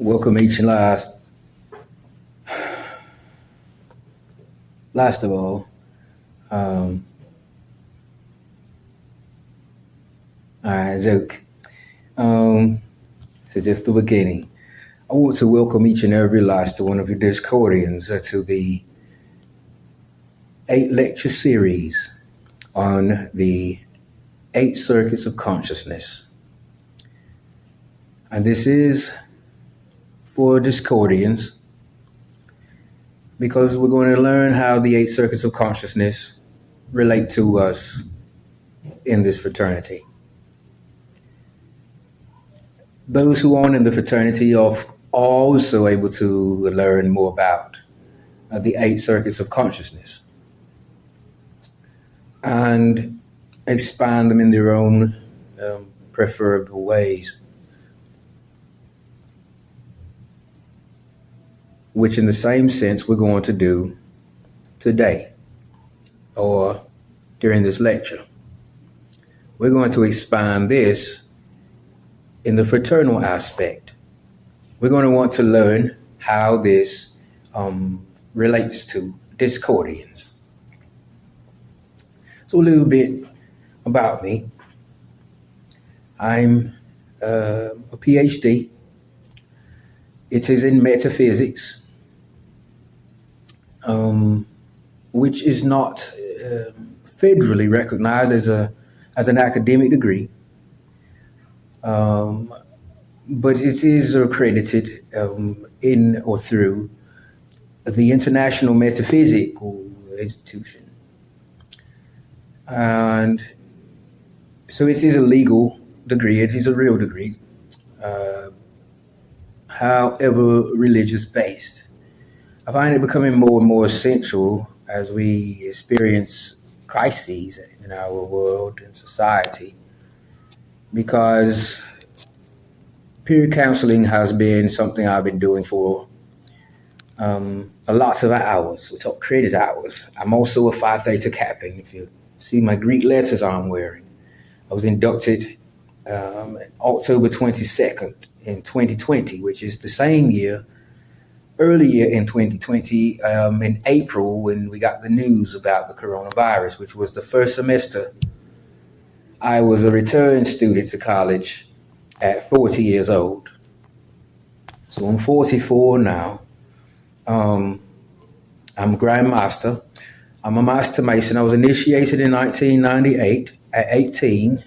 Welcome each and last of all. Um, all right, joke. Um, so just the beginning. I want to welcome each and every last one of you Discordians to the 8 lecture series on the 8 circuits of consciousness. And this is for Discordians because we're going to learn how the 8 circuits of consciousness relate to us in this fraternity. Those who aren't in the fraternity are also able to learn more about the 8 circuits of consciousness and expand them in their own preferable ways, which in the same sense we're going to do today or during this lecture. We're going to expand this in the fraternal aspect. We're going to want to learn how this relates to Discordians. So a little bit about me. I'm a PhD. It is in metaphysics, which is not federally recognized as an academic degree. But it is accredited in or through the International Metaphysical Institution. And so it is a legal degree, it is a real degree, however religious based. I find it becoming more and more essential as we experience crises in our world and society, because peer counseling has been something I've been doing for a lot of hours. We talk credit hours. I'm also a Phi Theta Kappa, and if you see my Greek letters I'm wearing, I was inducted October 22nd in 2020, which is the same year, earlier in 2020, in April, when we got the news about the coronavirus, which was the first semester. I was a return student to college at 40 years old. So I'm 44 now. I'm a Grand Master. I'm a Master Mason. I was initiated in 1998 at 18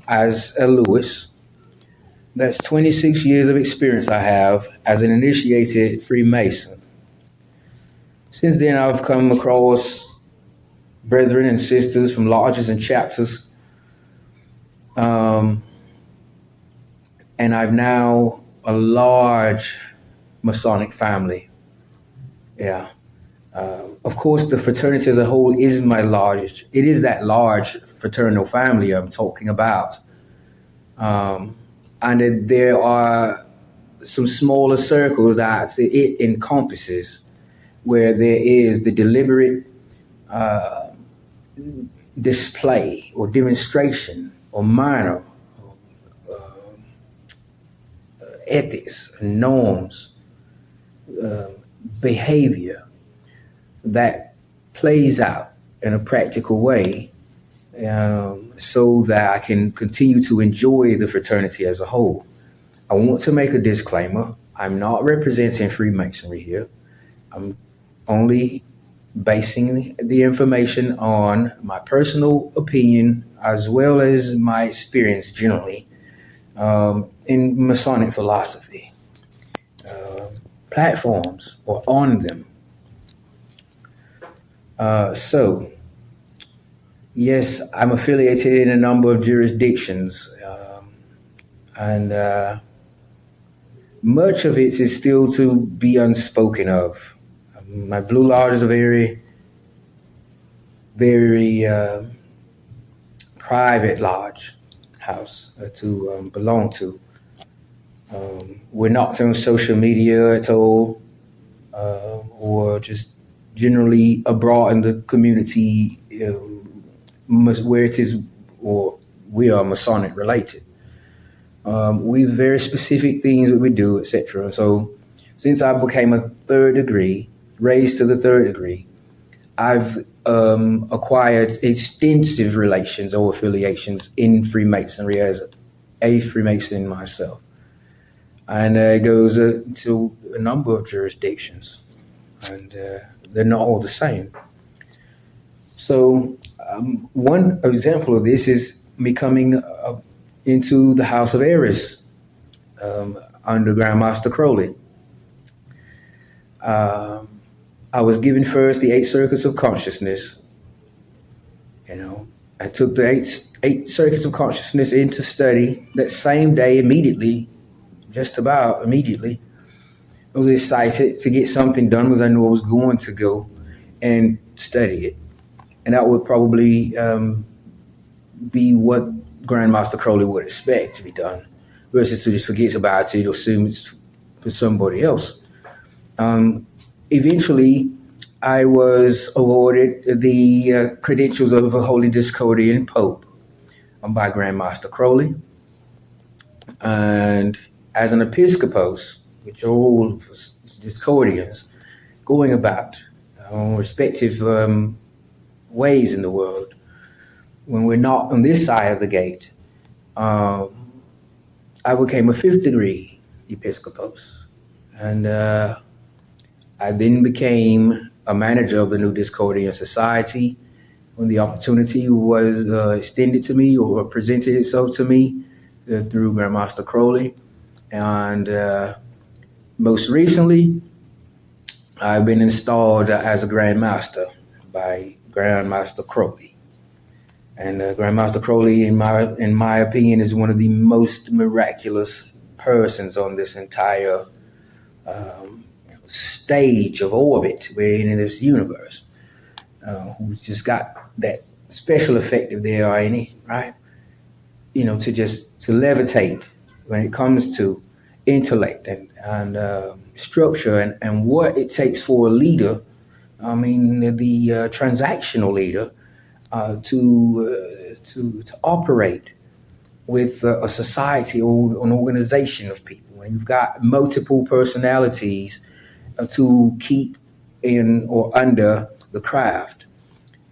as a Lewis. That's 26 years of experience I have as an initiated Freemason. Since then, I've come across brethren and sisters from lodges and chapters. And I've now a large Masonic family. Yeah. Of course, the fraternity as a whole is it is that large fraternal family I'm talking about. And there are some smaller circles that it encompasses, where there is the deliberate display or demonstration or minor ethics, norms, behavior that plays out in a practical way, so that I can continue to enjoy the fraternity as a whole. I want to make a disclaimer. I'm not representing Freemasonry here. I'm only basing the information on my personal opinion as well as my experience generally in Masonic philosophy, platforms or on them. So, yes, I'm affiliated in a number of jurisdictions, and much of it is still to be unspoken of. My Blue Lodge is a very, very private lodge house to belong to. We're not on social media at all, or just generally abroad in the community where it is, or we are Masonic related. We very specific things that we do, etc. So since I became a third degree, raised to the third degree, I've acquired extensive relations or affiliations in Freemasonry as a Freemason myself. And it goes to a number of jurisdictions, and they're not all the same. So one example of this is me coming into the House of Eris under Grandmaster Crowley. I was given first the 8 circuits of consciousness. I took the eight circuits of consciousness into study that same day, immediately, just about immediately. I was excited to get something done because I knew I was going to go and study it. And that would probably be what Grandmaster Crowley would expect to be done, versus to just forget about it or assume it's for somebody else. Eventually, I was awarded the credentials of a Holy Discordian Pope by Grandmaster Crowley. And as an Episcopos, which are all Discordians, going about respective ways in the world, when we're not on this side of the gate, I became a 5th degree Episcopos. And I then became a manager of the New Discordian Society when the opportunity was extended to me or presented itself to me through Grandmaster Crowley. And most recently, I've been installed as a Grand Master by Grandmaster Crowley. And Grandmaster Crowley, in my opinion, is one of the most miraculous persons on this entire stage of orbit we're in this universe, who's just got that special effect, if there are any, right? To levitate when it comes to intellect and structure and what it takes for a leader. I mean, the transactional leader to operate with a society or an organization of people. When you've got multiple personalities to keep in or under the craft,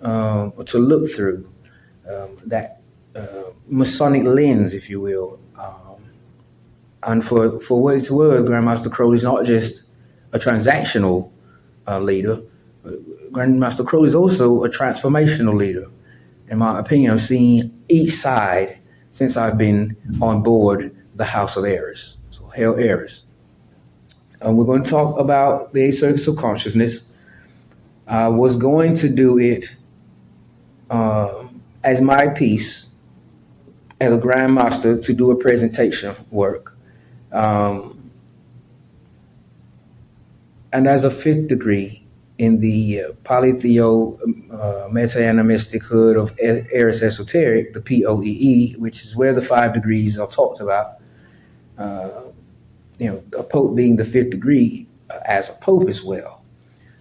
or to look through that Masonic lens, if you will. And for what it's worth, Grandmaster Crowley is not just a transactional leader. Grandmaster Crowley is also a transformational leader. In my opinion, I've seen each side since I've been on board the House of Eris. So, Hail Eris. We're going to talk about the 8 circuits of consciousness. I was going to do it as my piece, as a Grandmaster, to do a presentation work. And as a 5th degree in the Polytheo Meta-Animistic of Eris Esoteric, the POEE, which is where the 5 degrees are talked about, a Pope being the 5th degree as a Pope as well,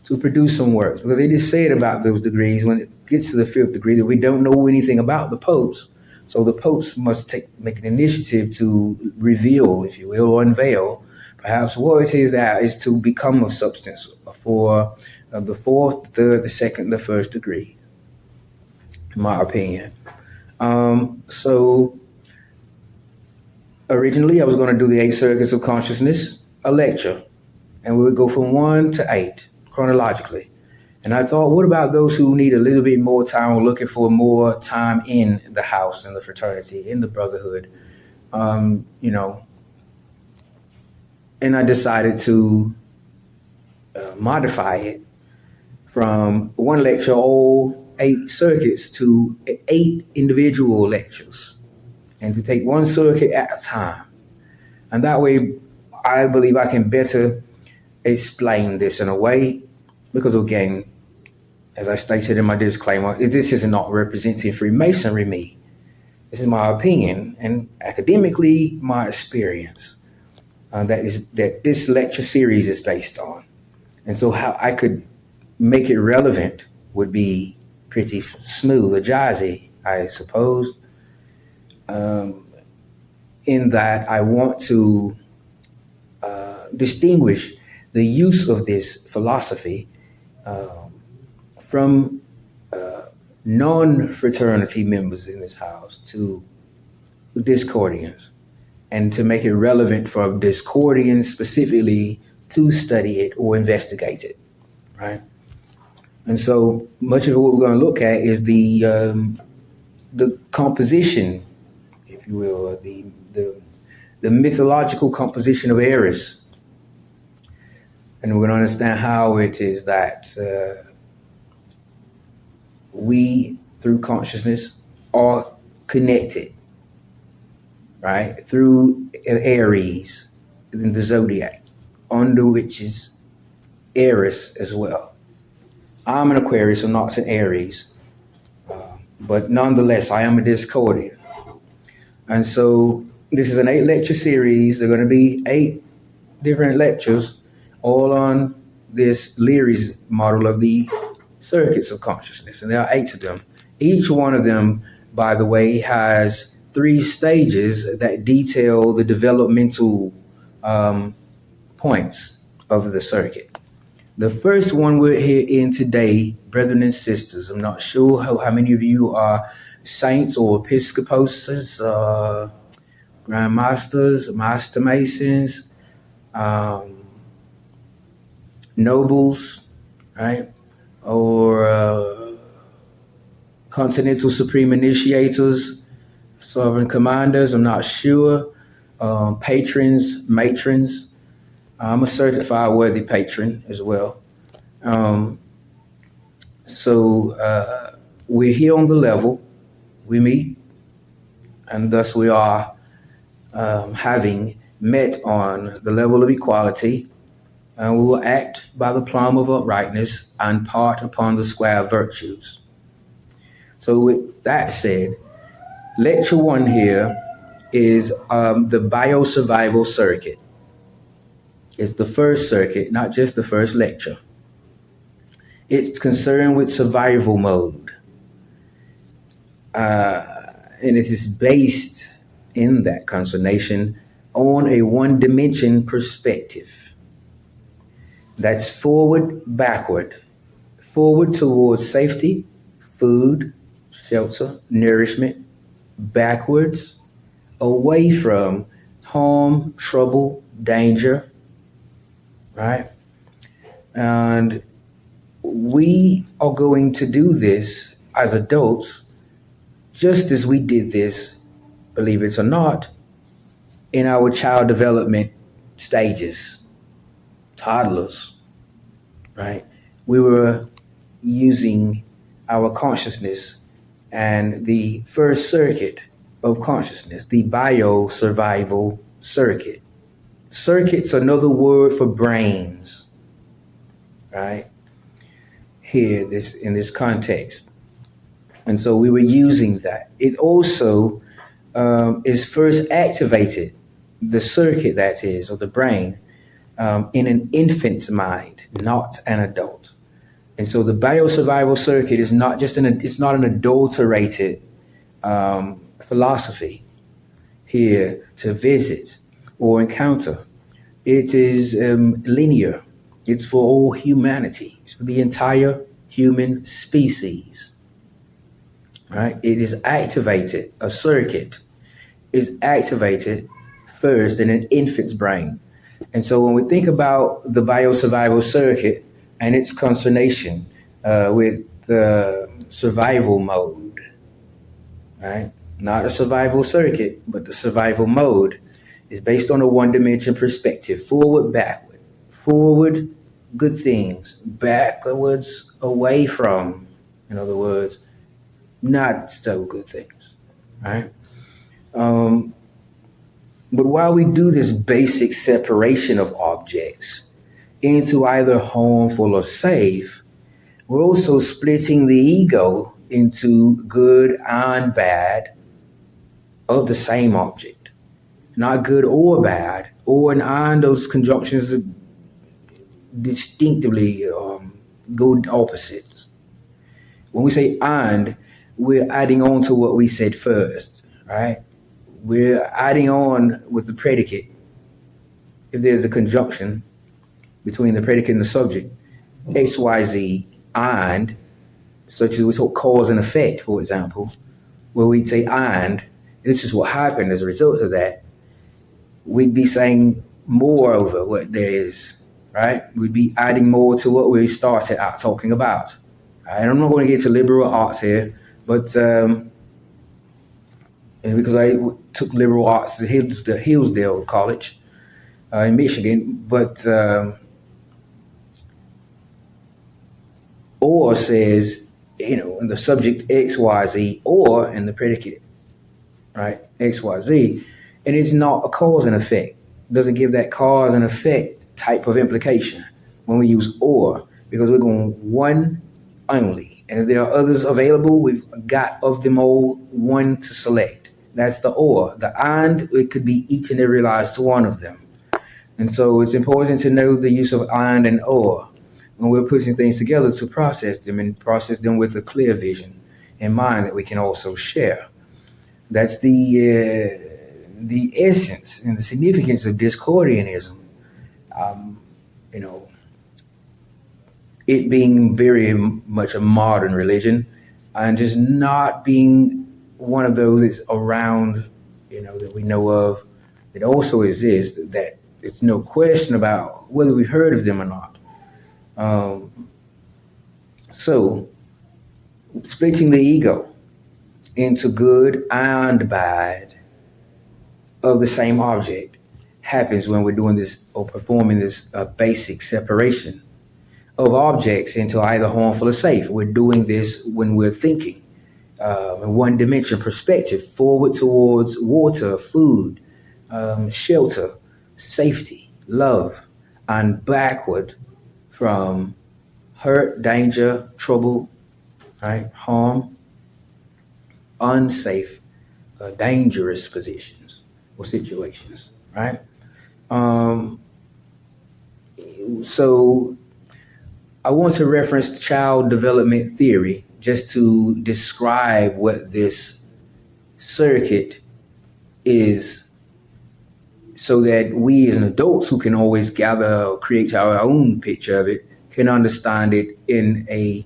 to produce some works. Because they just said about those degrees, when it gets to the 5th degree, that we don't know anything about the Popes. So the Popes must make an initiative to reveal, if you will, or unveil, perhaps what it is that is to become of substance for the 4th, the 3rd, the 2nd, the 1st degree, in my opinion. So originally I was going to do the 8 circuits of consciousness, a lecture, and we would go from 1 to 8 chronologically. And I thought, what about those who need a little bit more time or looking for more time in the house, in the fraternity, in the brotherhood, And I decided to modify it from one lecture, all 8 circuits, to 8 individual lectures, and to take one circuit at a time. And that way, I believe I can better explain this in a way, because again, as I stated in my disclaimer, this is not representing Freemasonry me. This is my opinion and academically my experience that this lecture series is based on. And so how I could make it relevant would be pretty smooth or jazzy, I suppose. in that I want to distinguish the use of this philosophy from non-fraternity members in this house to Discordians, and to make it relevant for Discordians specifically to study it or investigate it, right? And so much of what we're going to look at is the composition, if you will, or the mythological composition of Eris. And we're going to understand how it is that we, through consciousness, are connected, right? Through Aries in the zodiac, under which is Eris as well. I'm an Aquarius, I'm not an Aries, but nonetheless, I am a Discordian. And so this is an 8-lecture series. There are going to be 8 different lectures, all on this Leary's model of the circuits of consciousness. And there are 8 of them. Each one of them, by the way, has 3 stages that detail the developmental points of the circuit. The first one we're here in today, brethren and sisters, I'm not sure how many of you are saints or episcoposes, grand masters, master masons, nobles, right? Or continental supreme initiators, sovereign commanders, I'm not sure, patrons, matrons. I'm a certified worthy patron as well. So we're here on the level, we meet, and thus we are having met on the level of equality, and we will act by the plumb of uprightness and part upon the square virtues. So with that said, lecture 1 here is the biosurvival circuit. It's the first circuit, not just the first lecture. It's concerned with survival mode. And it is based in that concernation on a one-dimension perspective. That's forward, backward. Forward towards safety, food, shelter, nourishment. Backwards, away from harm, trouble, danger, right? And we are going to do this as adults, just as we did this, believe it or not, in our child development stages, toddlers, right? We were using our consciousness and the first circuit of consciousness, the biosurvival circuit. Circuit's another word for brains, right? Here, in this context. And so we were using that. It also is first activated, the circuit that is, or the brain, in an infant's mind, not an adult. And so the biosurvival circuit is not just it's not an adulterated philosophy here to visit or encounter. It is linear. It's for all humanity. It's for the entire human species. Right? It is activated. A circuit is activated first in an infant's brain. And so when we think about the biosurvival circuit and its consternation with the survival mode, right? Not a survival circuit, but the survival mode is based on a one-dimension perspective, forward, backward. Forward, good things. Backwards, away from, in other words, not so good things, right? But while we do this basic separation of objects into either harmful or safe, we're also splitting the ego into good and bad of the same object. Not good or bad, or and those conjunctions are distinctively go opposites. When we say and, we're adding on to what we said first, right? we're adding on with the predicate. If there's a conjunction between the predicate and the subject, X, Y, Z, and, such as we talk cause and effect, for example, where we'd say, and this is what happened as a result of that, we'd be saying moreover what there is, right? We'd be adding more to what we started out talking about. Right? And I'm not going to get to liberal arts here, but and because I took liberal arts at the Hillsdale College in Michigan, but or says, in the subject X, Y, Z, or in the predicate, right, X, Y, Z, and it's not a cause and effect. It doesn't give that cause and effect type of implication when we use or, because we're going one only. And if there are others available, we've got of them all one to select. That's the or. The and, it could be each and every last one of them. And so it's important to know the use of and or when we're putting things together to process them and process them with a clear vision in mind that we can also share. That's the essence and the significance of Discordianism. It being very much a modern religion and just not being one of those that's around, that we know of, that also exists, that there's no question about whether we've heard of them or not. So, splitting the ego into good and bad of the same object happens when we're doing this or performing this basic separation of objects into either harmful or safe. We're doing this when we're thinking in one dimension perspective, forward towards water, food, shelter, safety, love, and backward from hurt, danger, trouble, right, harm, unsafe, dangerous positions or situations, right? So I want to reference child development theory just to describe what this circuit is, so that we as an adults who can always gather or create our own picture of it can understand it in a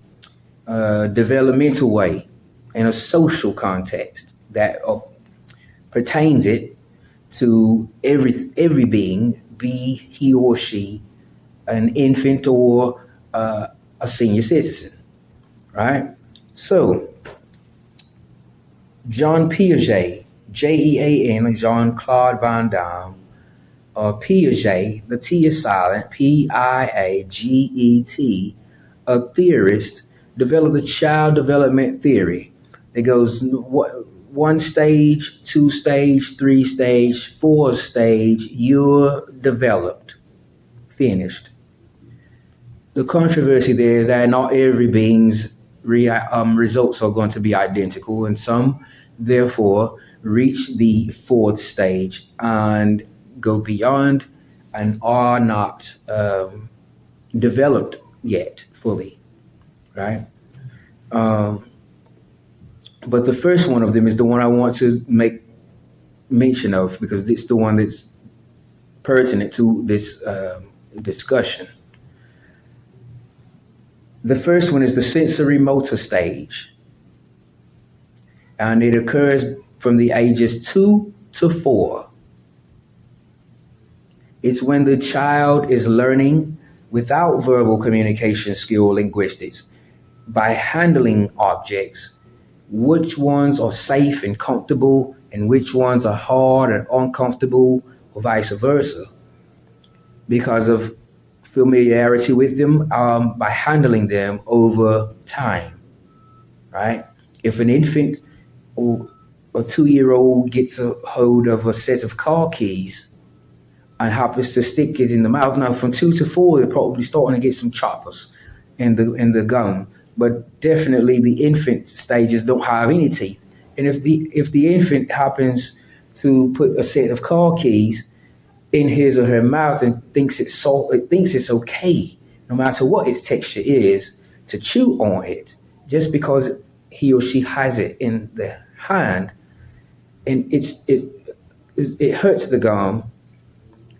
developmental way, in a social context that pertains it to every being, be he or she an infant or a senior citizen, right? So, Jean Piaget, Jean, Jean-Claude Van Damme, Piaget, the T is silent, Piaget, a theorist, developed the child development theory. It goes 1 stage, 2 stage, 3 stage, 4 stage, you're developed, finished. The controversy there is that not every being's results are going to be identical, and some, therefore, reach the 4th stage and go beyond and are not developed yet fully, right? But the first one of them is the one I want to make mention of because it's the one that's pertinent to this discussion. The first one is the sensory motor stage, and it occurs from the ages 2 to 4. It's when the child is learning without verbal communication skill or linguistics by handling objects, which ones are safe and comfortable and which ones are hard and uncomfortable, or vice versa, because of familiarity with them, by handling them over time, right? If an infant or a 2-year-old gets a hold of a set of car keys and happens to stick it in the mouth, now from 2 to 4, they're probably starting to get some choppers in the gum, but definitely the infant stages don't have any teeth. And if the infant happens to put a set of car keys in his or her mouth and thinks it's okay, no matter what its texture is, to chew on it, just because he or she has it in their hand, and it hurts the gum.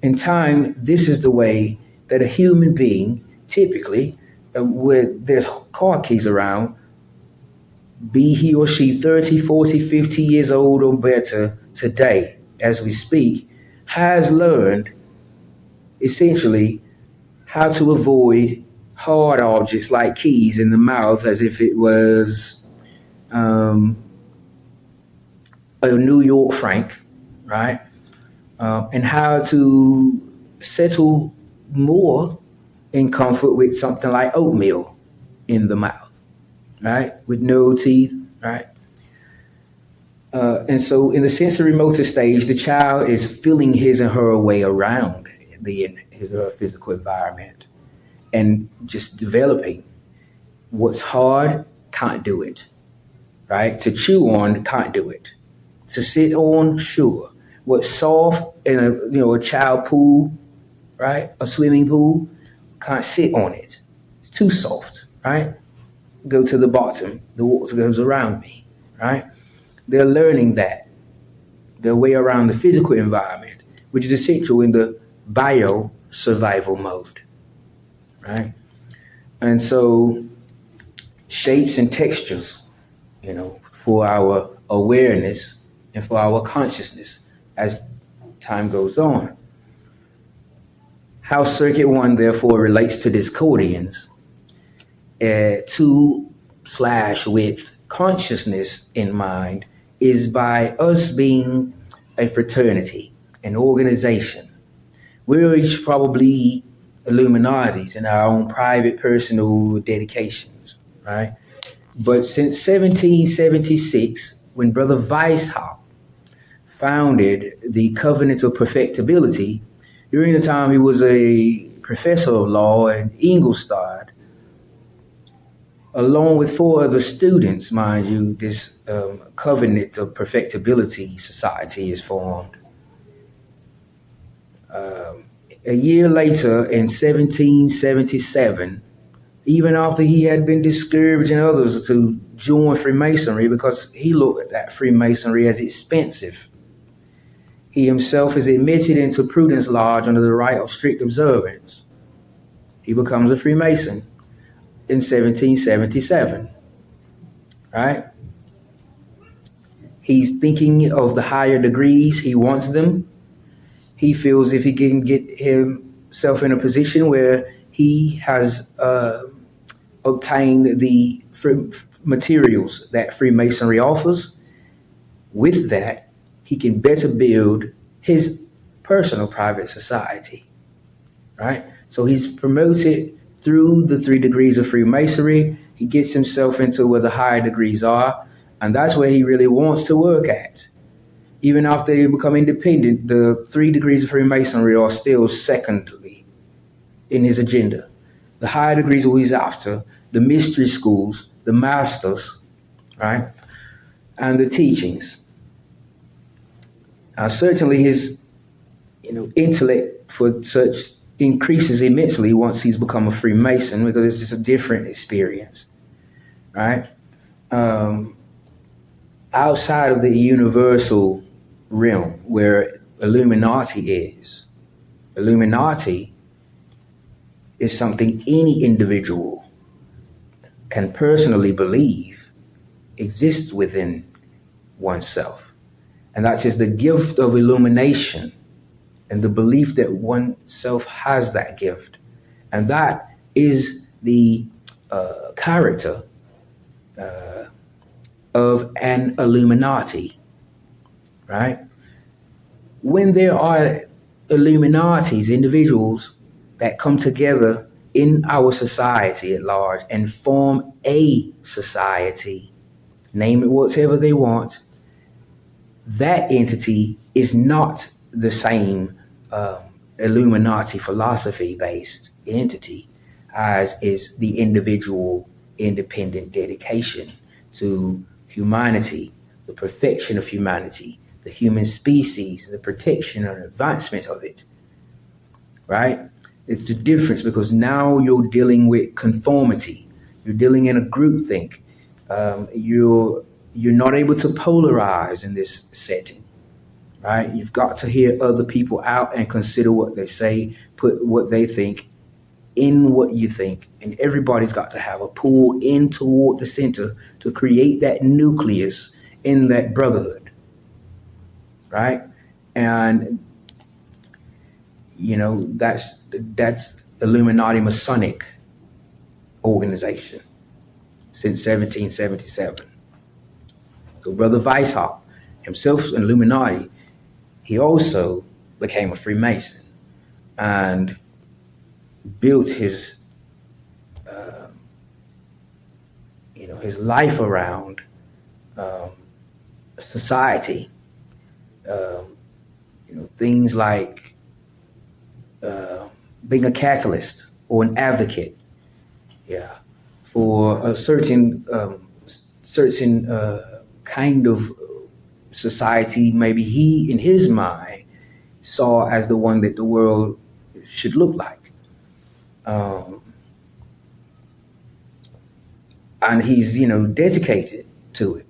In time, this is the way that a human being, typically, with there's car keys around, be he or she 30, 40, 50 years old or better today, as we speak, has learned essentially how to avoid hard objects like keys in the mouth as if it was a New York franc, right? And how to settle more in comfort with something like oatmeal in the mouth, right? With no teeth, right? And so, in the sensory motor stage, the child is feeling his and her way around his or her physical environment and just developing. What's hard, can't do it, right? To chew on, can't do it. To sit on, sure. What's soft in a child pool, right? A swimming pool, can't sit on it. It's too soft, right? Go to the bottom. The water goes around me, right? They're learning that their way around the physical environment, which is essential in the bio survival mode, right? And so shapes and textures, for our awareness and for our consciousness as time goes on. How Circuit 1 therefore relates to discordians, with consciousness in mind, is by us being a fraternity, an organization. We're each probably Illuminatis in our own private personal dedications, right? But since 1776, when Brother Weishaupt founded the Covenant of Perfectibility, during the time he was a professor of law in Ingolstadt, along with 4 other students, mind you, this Covenant of Perfectibility Society is formed. A year later, in 1777, even after he had been discouraging others to join Freemasonry because he looked at Freemasonry as expensive, he himself is admitted into Prudence Lodge under the right of strict observance. He becomes a Freemason in 1777, right? He's thinking of the higher degrees. He wants them. He feels if he can get himself in a position where he has obtained the materials that Freemasonry offers, with that, he can better build his personal private society, right? So he's promoted through the 3 degrees of Freemasonry. He gets himself into where the higher degrees are, and that's where he really wants to work at. Even after they become independent, the 3 degrees of Freemasonry are still secondly in his agenda. The higher degrees are he's after, the mystery schools, the masters, right? And the teachings. Certainly his intellect for such increases immensely once he's become a Freemason, because it's just a different experience, right? Outside of the universal realm where Illuminati is something any individual can personally believe exists within oneself. And that's just the gift of illumination and the belief that oneself has that gift. And that is the character of an Illuminati, right? When there are Illuminatis, individuals that come together in our society at large and form a society, name it whatever they want, that entity is not the same Illuminati philosophy-based entity as is the individual independent dedication to humanity, the perfection of humanity, the human species, the protection and advancement of it, right? It's the difference, because now you're dealing with conformity. You're dealing in a groupthink. You're not able to polarize in this setting, right? You've got to hear other people out and consider what they say, put what they think in what you think, and everybody's got to have a pull in toward the center to create that nucleus in that brotherhood, right? And that's Illuminati Masonic organization since 1777. So Brother Weishaupt, himself an Illuminati, he also became a Freemason and built his his life around society. Things like being a catalyst or an advocate, for a certain kind of society. Maybe he, in his mind, saw as the one that the world should look like. And he's, dedicated to it.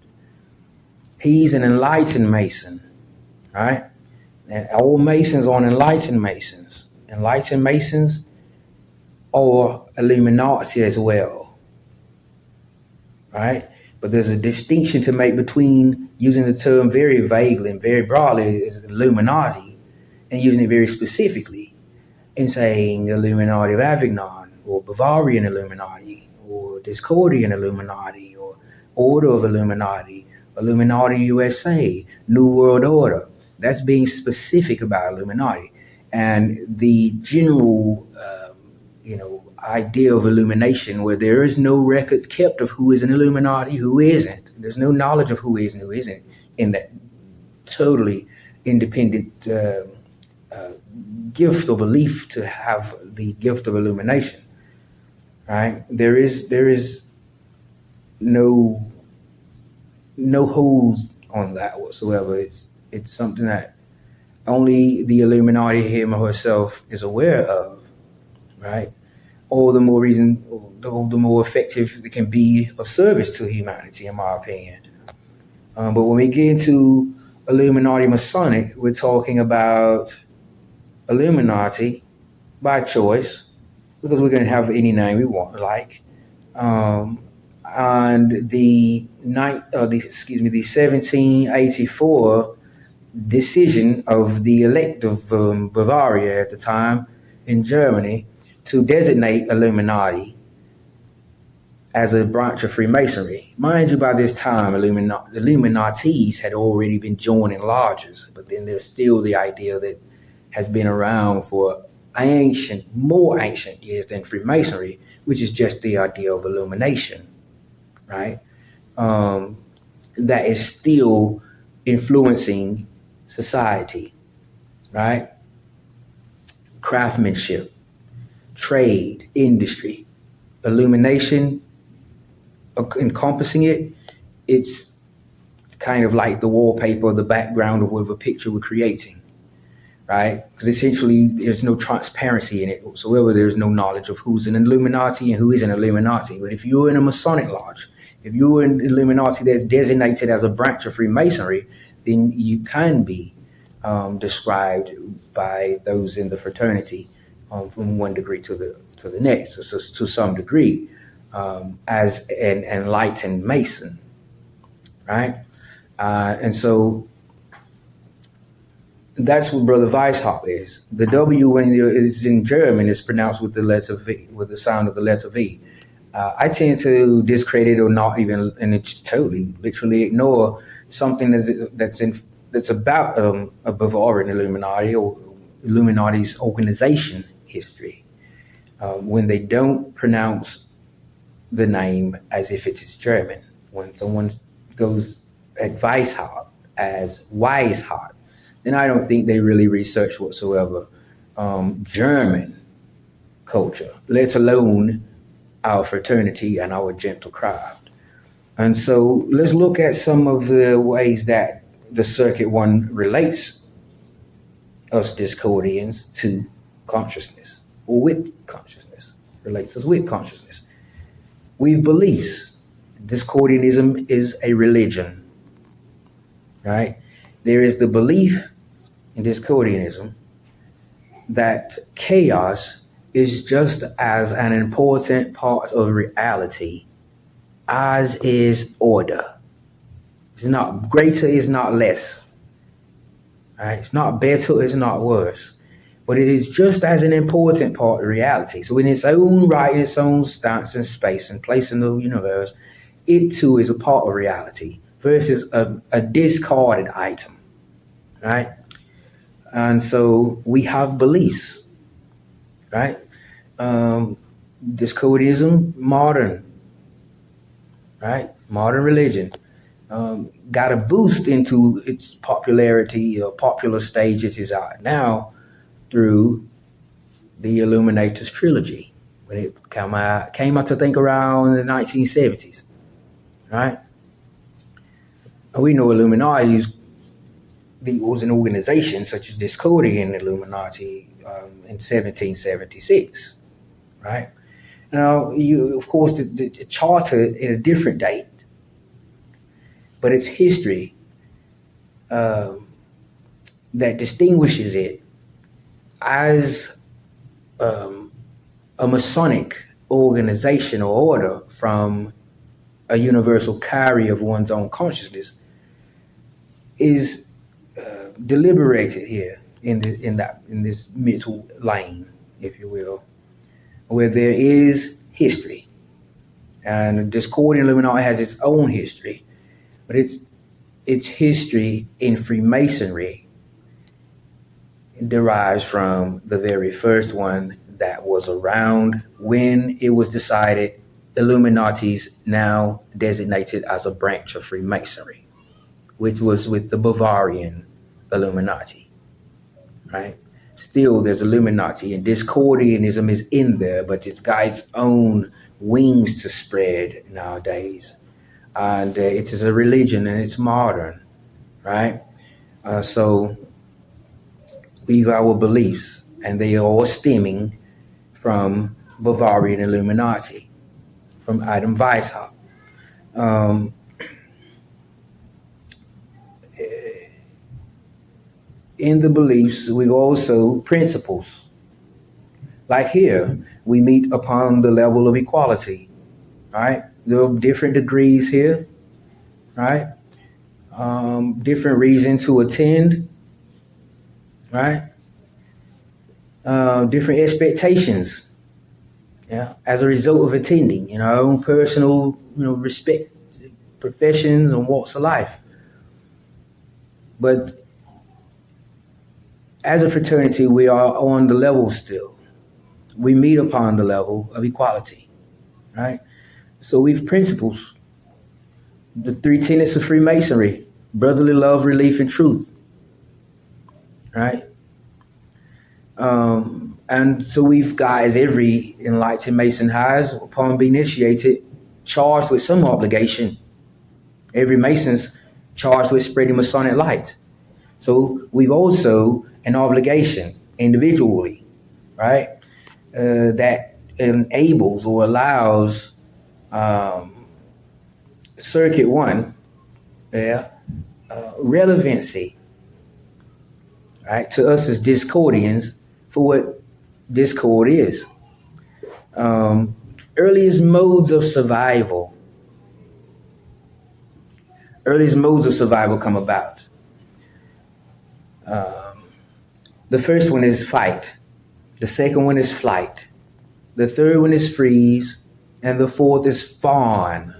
He's an enlightened Mason, right? And all Masons are enlightened Masons. Enlightened Masons are Illuminati as well, right? But there's a distinction to make between using the term very vaguely and very broadly as Illuminati and using it very specifically in saying Illuminati of Avignon or Bavarian Illuminati or Discordian Illuminati or Order of Illuminati, Illuminati USA, New World Order. That's being specific about Illuminati. And the general, idea of illumination, where there is no record kept of who is an Illuminati, who isn't. There's no knowledge of who is and who isn't in that totally independent gift or belief to have the gift of illumination. Right? There is no holes on that whatsoever. It's something that only the Illuminati, him or herself, is aware of, right? All the more reason, the more effective it can be of service to humanity, in my opinion. But when we get into Illuminati Masonic, we're talking about Illuminati by choice, because we're going to have any name we want, and the 1784 decision of the elect of Bavaria at the time in Germany to designate Illuminati as a branch of Freemasonry. Mind you, by this time, Illuminatis had already been joining lodges, but then there's still the idea that has been around for more ancient years than Freemasonry, which is just the idea of illumination, right? That is still influencing society, right? Craftsmanship, trade, industry, illumination, encompassing it, it's kind of like the wallpaper or the background of whatever picture we're creating, right? Because essentially there's no transparency in it whatsoever. There's no knowledge of who's an Illuminati and who isn't an Illuminati. But if you're in a Masonic lodge, if you're in Illuminati that's designated as a branch of Freemasonry, then you can be described by those in the fraternity from one degree to the next, so to some degree, as an enlightened Mason, right? And so that's what Brother Weishaupt is. The W, when it's in German, is pronounced with the letter V, with the sound of the letter V. I tend to discredit or not even, and it's totally, literally ignore something that's about a Bavarian Illuminati or Illuminati's organization history when they don't pronounce the name as if it is German. When someone goes at Weishaupt as Weishaupt, then I don't think they really research whatsoever German culture, let alone our fraternity and our gentle craft. And so let's look at some of the ways that the Circuit One relates us Discordians to consciousness, or with consciousness, relates us with consciousness. We have beliefs. Discordianism is a religion, right? There is the belief in Discordianism that chaos is just as an important part of reality as is order. It's not greater, it's not less. Right? It's not better, it's not worse. But it is just as an important part of reality. So in its own right, in its own stance and space and place in the universe, it too is a part of reality versus a discarded item. Right? And so we have beliefs. Right? Discordianism, modern. Right? Modern religion. Got a boost into its popularity or popular stage it is at now through the Illuminatus trilogy when it came out I think around the 1970s, right? And we know Illuminati was an organization such as Discordian Illuminati in 1776, right? Now, of course, the charter in a different date, but it's history that distinguishes it as a Masonic organization or order from a universal carrier of one's own consciousness is deliberated here in this middle lane, if you will, where there is history, and Discordian Illuminati has its own history, but its history in Freemasonry derives from the very first one that was around when it was decided Illuminati's now designated as a branch of Freemasonry, which was with the Bavarian Illuminati, right? Still, there's Illuminati, and Discordianism is in there, but it's got its own wings to spread nowadays. And it is a religion, and it's modern, right? So we've our beliefs, and they are all stemming from Bavarian Illuminati, from Adam Weishaupt. In the beliefs, we've also principles. Like here, we meet upon the level of equality, right? There are different degrees here, right? Different reason to attend, right? Different expectations, yeah, as a result of attending, in our own personal, respect, professions and walks of life. But as a fraternity, we are on the level still. We meet upon the level of equality, right? So we've principles, the three tenets of Freemasonry: brotherly love, relief, and truth, right? And so we've got, as every enlightened Mason has, upon being initiated, charged with some obligation. Every Mason's charged with spreading Masonic light. So we've also an obligation individually, right? That enables or allows Circuit One, relevancy, right, to us as Discordians for what Discord is. Earliest modes of survival. Earliest modes of survival come about. The first one is fight. The second one is flight. The third one is freeze. And the fourth is fawn.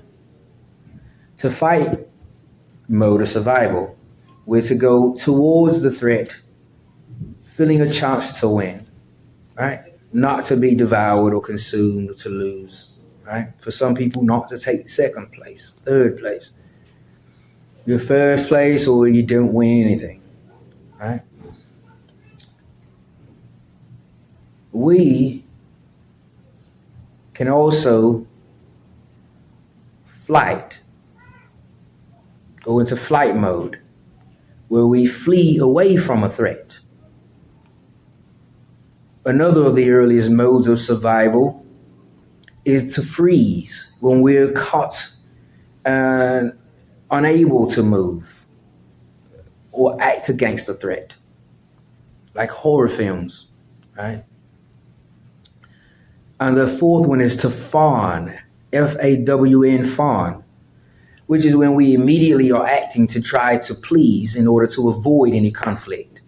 To fight mode of survival, we're to go towards the threat, feeling a chance to win, right? Not to be devoured or consumed or to lose, right? For some people, not to take second place, third place. Your first place, or you don't win anything, right? We can also go into flight mode, where we flee away from a threat. Another of the earliest modes of survival is to freeze, when we're caught unable to move or act against a threat, like horror films, right? And the fourth one is to fawn, Fawn, fawn, which is when we immediately are acting to try to please in order to avoid any conflict.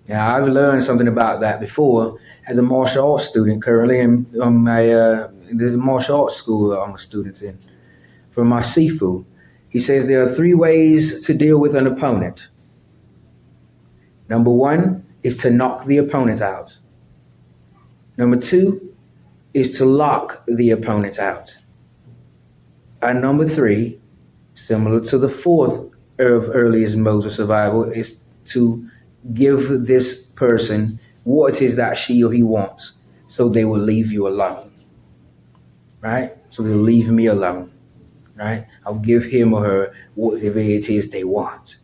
Now, I've learned something about that before as a martial arts student currently in the martial arts school I'm a student in for my Sifu. He says there are three ways to deal with an opponent. Number one is to knock the opponent out. Number two is to lock the opponent out. And number three, similar to the fourth of earliest modes of survival, is to give this person what it is that she or he wants, so they will leave you alone, right? So they'll leave me alone, right? I'll give him or her whatever it is they want.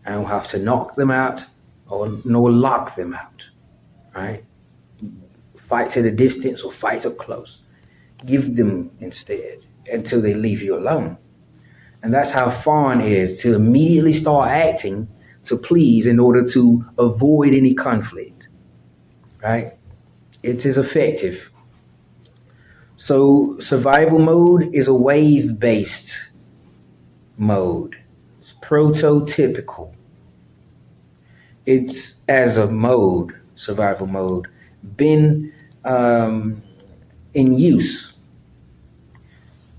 I don't have to knock them out nor lock them out, right? Fight at a distance or fight up close. Give them instead until they leave you alone. And that's how fawn is, to immediately start acting to please in order to avoid any conflict, right? It is effective. So survival mode is a wave-based mode. It's prototypical. It's, as a mode, survival mode, been in use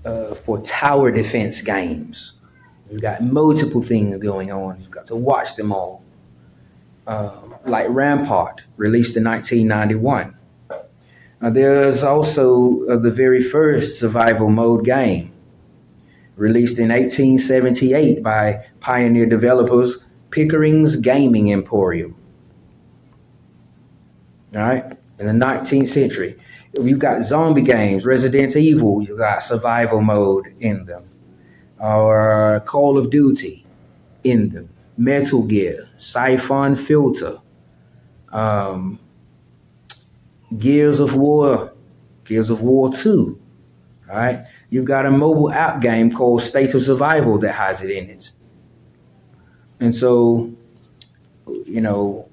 for tower defense games. You've got multiple things going on. You've got to watch them all. Like Rampart, released in 1991. There's also the very first survival mode game, released in 1878 by pioneer developers Pickering's Gaming Emporium. All right, in the 19th century. You've got zombie games, Resident Evil, you've got survival mode in them. Or Call of Duty in them. Metal Gear, Siphon Filter, Gears of War 2, all right? You've got a mobile app game called State of Survival that has it in it. And so,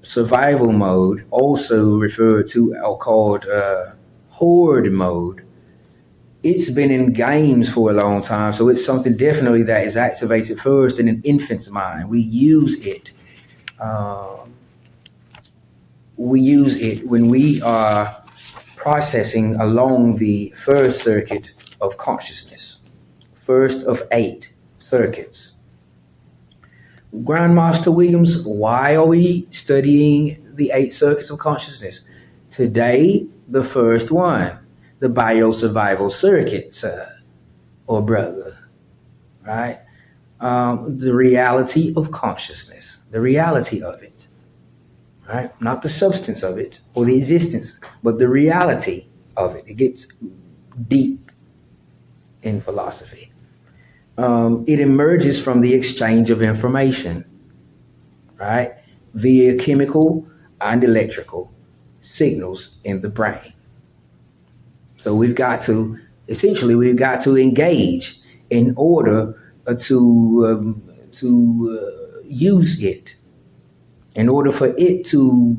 survival mode, also referred to or called horde mode, it's been in games for a long time, so it's something definitely that is activated first in an infant's mind. We use it when we are processing along the first circuit of consciousness, first of 8 circuits. Grandmaster Williams, why are we studying the 8 circuits of consciousness? Today, the first one, the biosurvival circuit, or brother, right? The reality of consciousness, the reality of it, right? Not the substance of it or the existence, but the reality of it. It gets deep in philosophy. It emerges from the exchange of information, right? Via chemical and electrical signals in the brain. So we've got to engage in order to use it, in order for it to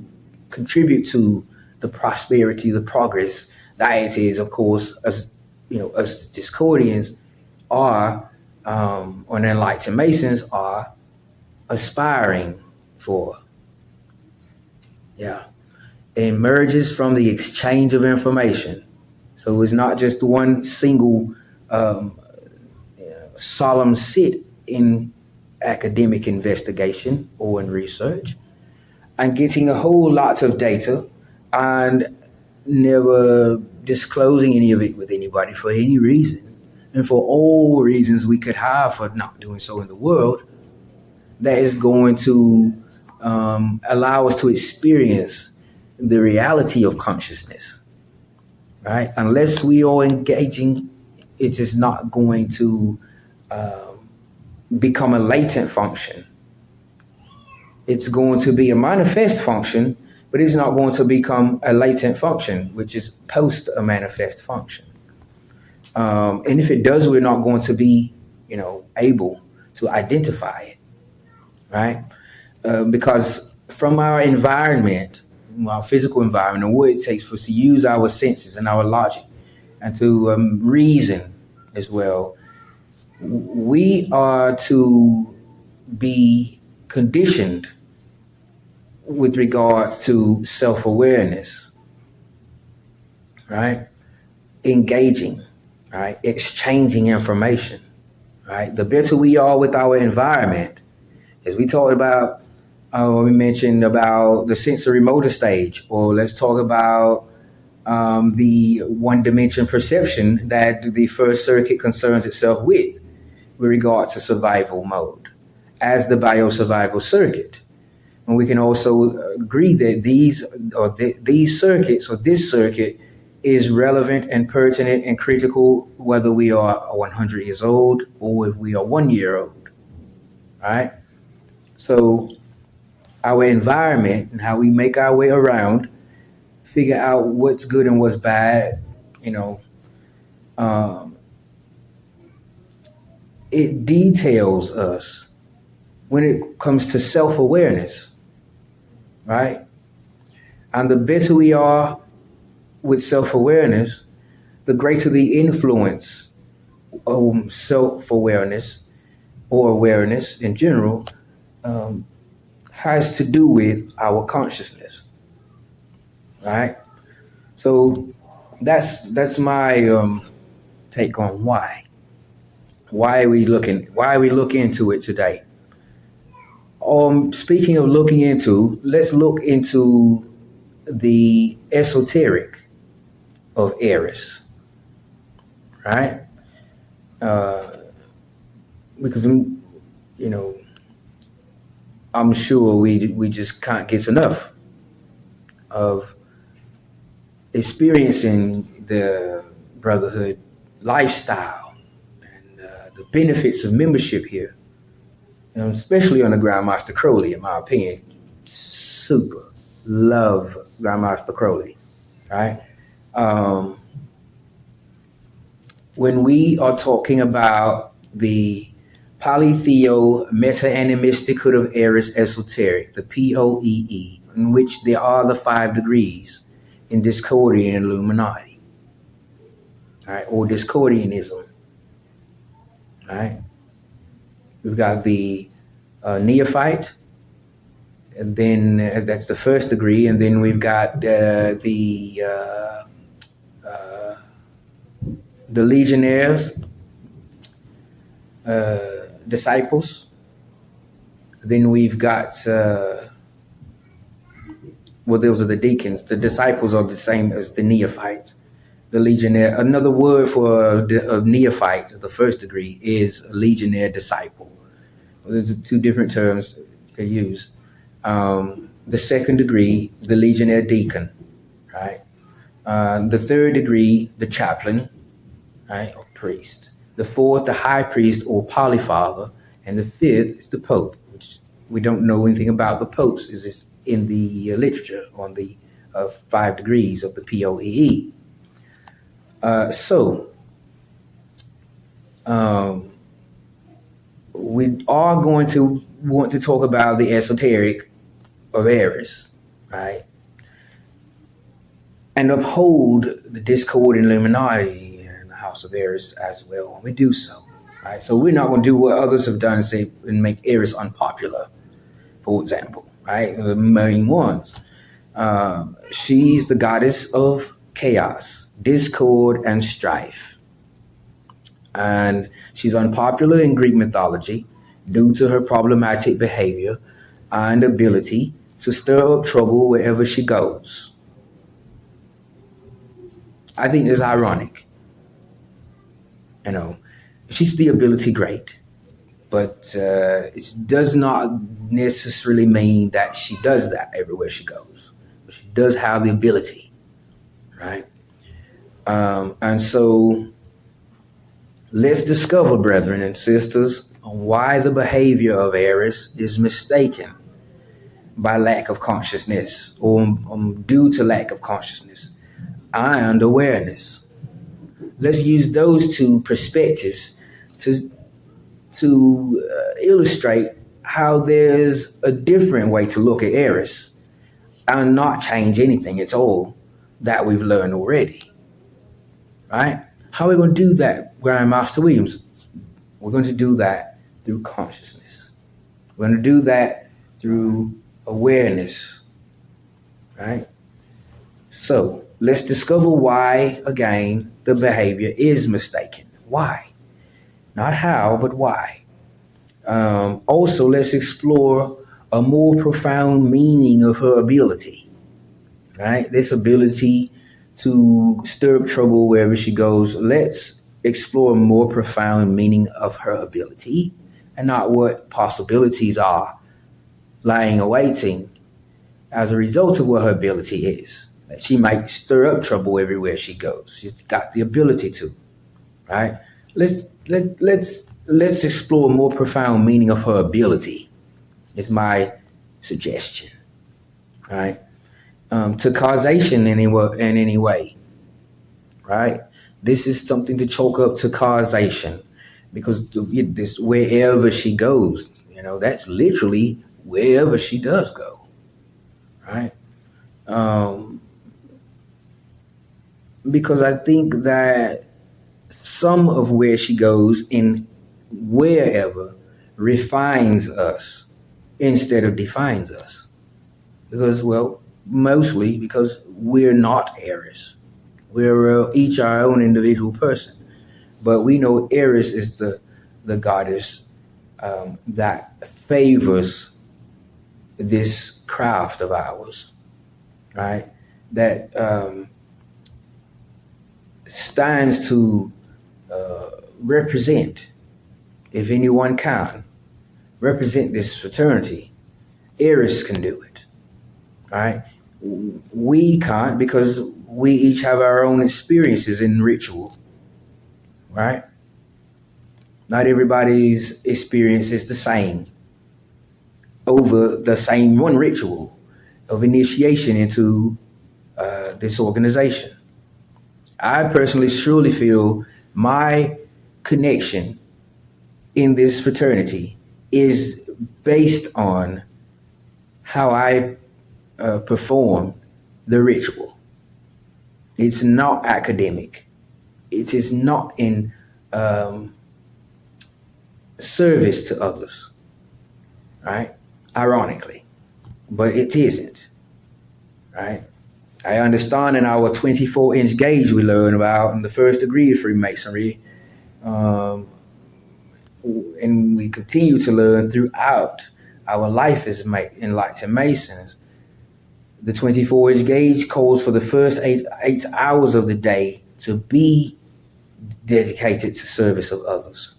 contribute to the prosperity, the progress that it is, of course, as Discordians are, or enlightened Masons are aspiring for. Yeah. It emerges from the exchange of information. So it's not just one single solemn sit in academic investigation or in research and getting a whole lot of data and never disclosing any of it with anybody for any reason. And for all reasons we could have for not doing so in the world, that is going to allow us to experience the reality of consciousness, right? Unless we are engaging, it is not going to become a latent function. It's going to be a manifest function, but it's not going to become a latent function, which is post a manifest function. And if it does, we're not going to be, able to identify it, right? because from our environment, our physical environment, and what it takes for us to use our senses and our logic and to reason as well, we are to be conditioned with regards to self-awareness, right? Engaging, right? Exchanging information, right? The better we are with our environment, as we talked about, we mentioned about the sensory motor stage, or let's talk about the one dimension perception that the first circuit concerns itself with regard to survival mode as the biosurvival circuit. And we can also agree that these circuits, or this circuit, is relevant and pertinent and critical whether we are 100 years old or if we are 1 year old, right? So our environment and how we make our way around, figure out what's good and what's bad, it details us when it comes to self-awareness, right? And the better we are with self-awareness, the greater the influence of self-awareness or awareness in general has to do with our consciousness, right? So that's my take on why. Why are we looking into it today? Speaking of looking into, let's look into the esoteric of Eris, right? Because I'm sure we just can't get enough of experiencing the brotherhood lifestyle and the benefits of membership here, especially on the Grandmaster Crowley, in my opinion. Super love Grandmaster Crowley, right? When we are talking about the Polytheo Meta-Animistichood of Eris Esoteric, the POEE, in which there are the 5 degrees in Discordian Illuminati, right, or Discordianism, right? We've got the neophyte, and then that's the first degree, and then we've got the legionnaires, disciples. Then we've got those are the deacons. The disciples are the same as the neophyte. The legionnaire, another word for a neophyte, the first degree, is a legionnaire disciple. There's 2 different terms you can use. The second degree, the legionnaire deacon, right? The third degree, the chaplain, right, or priest. The fourth, the high priest or polyfather, and the fifth is the pope, which we don't know anything about the popes. Is this in the literature on the 5 degrees of the POEE? We are going to want to talk about the esoteric of Eris, right? And uphold the Discordian Illuminati and the House of Eris as well when we do so, right? So we're not going to do what others have done and make Eris unpopular, for example, right? The main ones. She's the goddess of chaos, discord, and strife. And she's unpopular in Greek mythology due to her problematic behavior and ability to stir up trouble wherever she goes. I think it's ironic. She's the ability great, but it does not necessarily mean that she does that everywhere she goes. But she does have the ability, right? And so let's discover, brethren and sisters, why the behavior of Eris is mistaken by lack of consciousness, or due to lack of consciousness and awareness. Let's use those 2 perspectives to illustrate how there's a different way to look at Eris and not change anything at all that we've learned already, right? How are we going to do that, Grandmaster Williams? We're going to do that through consciousness. We're going to do that through awareness, right? So let's discover why, again, the behavior is mistaken. Why? Not how, but why. Also, let's explore a more profound meaning of her ability, right? This ability to stir up trouble wherever she goes. Let's explore a more profound meaning of her ability and not what possibilities are lying awaiting as a result of what her ability is. That she might stir up trouble everywhere she goes. She's got the ability to, right? Let's explore a more profound meaning of her ability. Is my suggestion, right? To causation in any way, right? This is something to chalk up to causation, because this wherever she goes, that's literally wherever she does go, right? Because I think that some of where she goes in wherever refines us instead of defines us. Because, well, mostly because we're not Eris. We're each our own individual person. But we know Eris is the goddess that favors this craft of ours, right? That stands to represent, if anyone can, represent this fraternity. Eris can do it, right? We can't, because we each have our own experiences in ritual, right? Not everybody's experience is the same over the same one ritual of initiation into this organization. I personally surely feel my connection in this fraternity is based on how I perform the ritual. It's not academic. It is not in service to others, right? Ironically, but it isn't, right? I understand in our 24-inch gauge we learn about in the first degree of Freemasonry, and we continue to learn throughout our life as enlightened Masons. The 24-inch gauge calls for the first eight hours of the day to be dedicated to service of others.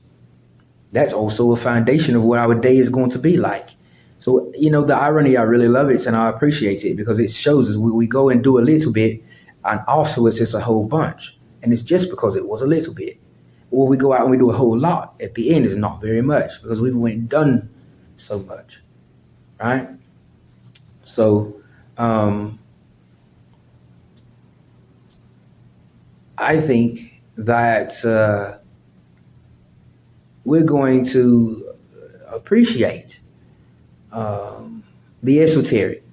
That's also a foundation of what our day is going to be like. So, the irony, I really love it and I appreciate it, because it shows us we go and do a little bit and afterwards it's a whole bunch. And it's just because it was a little bit. Or we go out and we do a whole lot. At the end, it's not very much because we've went and done so much, right? So, I think that we're going to appreciate the esoteric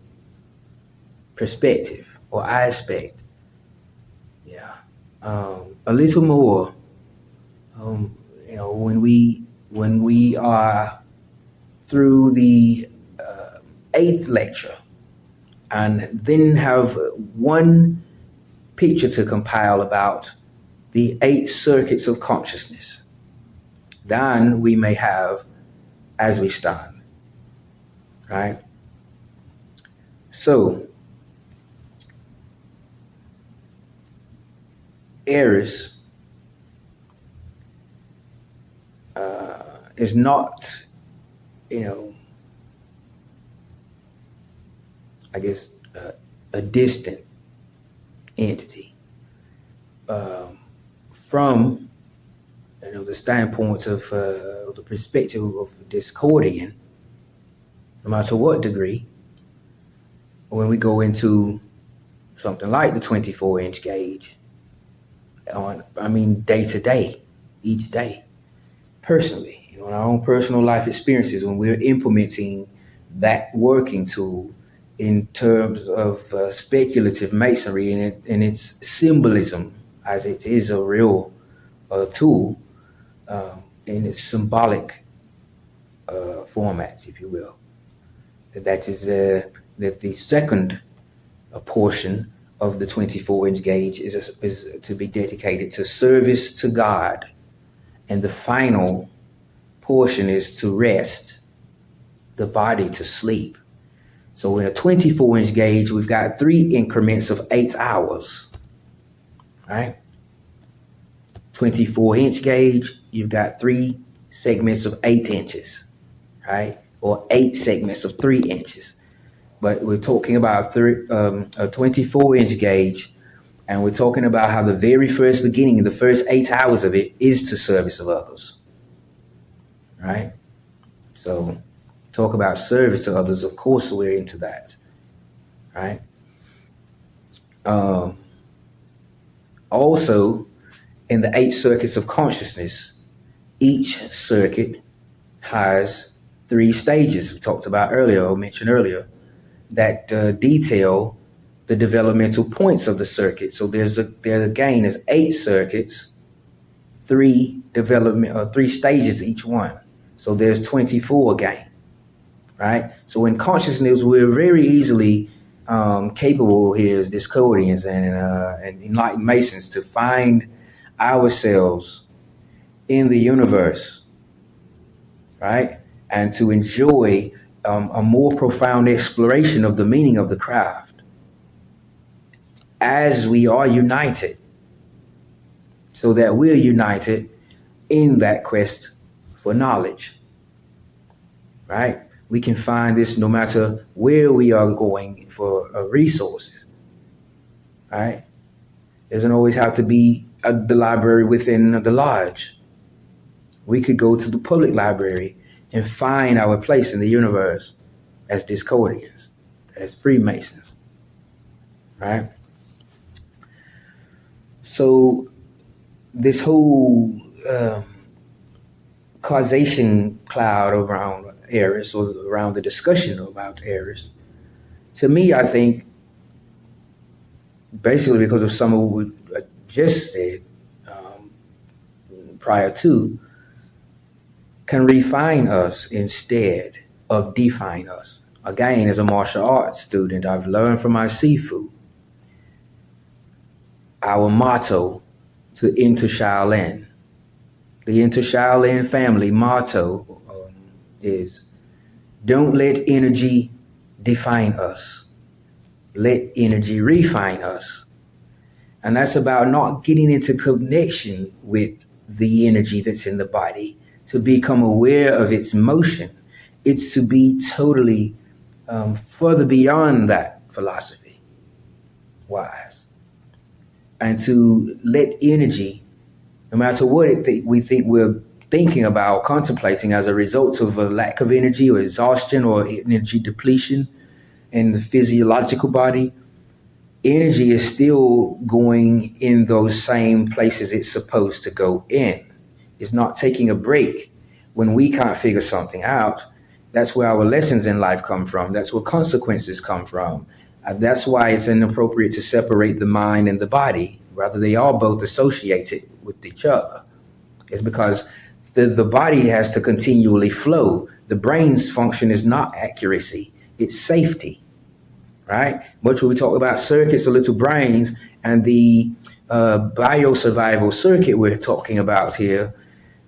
perspective or aspect, a little more. When we are through the 8th lecture, and then have one picture to compile about the 8 circuits of consciousness, then we may have as we stand, right? So, Eris is not, I guess, a distant entity from, the standpoint of the perspective of Discordian, no matter what degree. When we go into something like the 24-inch gauge, day to day, each day, personally, in our own personal life experiences when we're implementing that working tool in terms of speculative masonry and its symbolism, as it is a real tool in its symbolic format, if you will. That is that the second portion of the 24-inch gauge is to be dedicated to service to God, and the final portion is to rest the body to sleep. So in a 24-inch gauge, we've got 3 increments of 8 hours, right? 24-inch gauge, you've got 3 segments of 8 inches, right? Or 8 segments of 3 inches. But we're talking about a 24-inch gauge, and we're talking about how the very first beginning, the first 8 hours of it is to service of others, right? So talk about service to others, of course we're into that, right? Also, in the 8 circuits of consciousness, each circuit has 3 stages we talked about earlier, or mentioned earlier, that detail the developmental points of the circuit. So there's 8 circuits, 3 stages each one. So there's 24 again, right? So in consciousness, we're very easily capable here as Discordians and enlightened Masons to find ourselves in the universe, right? And to enjoy a more profound exploration of the meaning of the craft as we are united, so that we're united in that quest for knowledge, right? We can find this no matter where we are going for resources, right? Doesn't always have to be the library within the lodge. We could go to the public library and find our place in the universe as Discordians, as Freemasons, right? So this whole causation cloud around Eris, or around the discussion about Eris, to me, I think, basically because of some of what I just said prior to, can refine us instead of define us. Again, as a martial arts student, I've learned from my Sifu, our motto to enter Shaolin. The enter Shaolin family motto is, don't let energy define us. Let energy refine us. And that's about not getting into connection with the energy that's in the body, to become aware of its motion. It's to be totally further beyond that philosophy wise, and to let energy, no matter what we think we're thinking about, contemplating as a result of a lack of energy or exhaustion or energy depletion in the physiological body, energy is still going in those same places it's supposed to go in. It's not taking a break when we can't figure something out. That's where our lessons in life come from. That's where consequences come from. That's why it's inappropriate to separate the mind and the body. Rather, they are both associated with each other. It's because the body has to continually flow. The brain's function is not accuracy, it's safety, right? Much when we talk about circuits or little brains, and the biosurvival circuit we're talking about here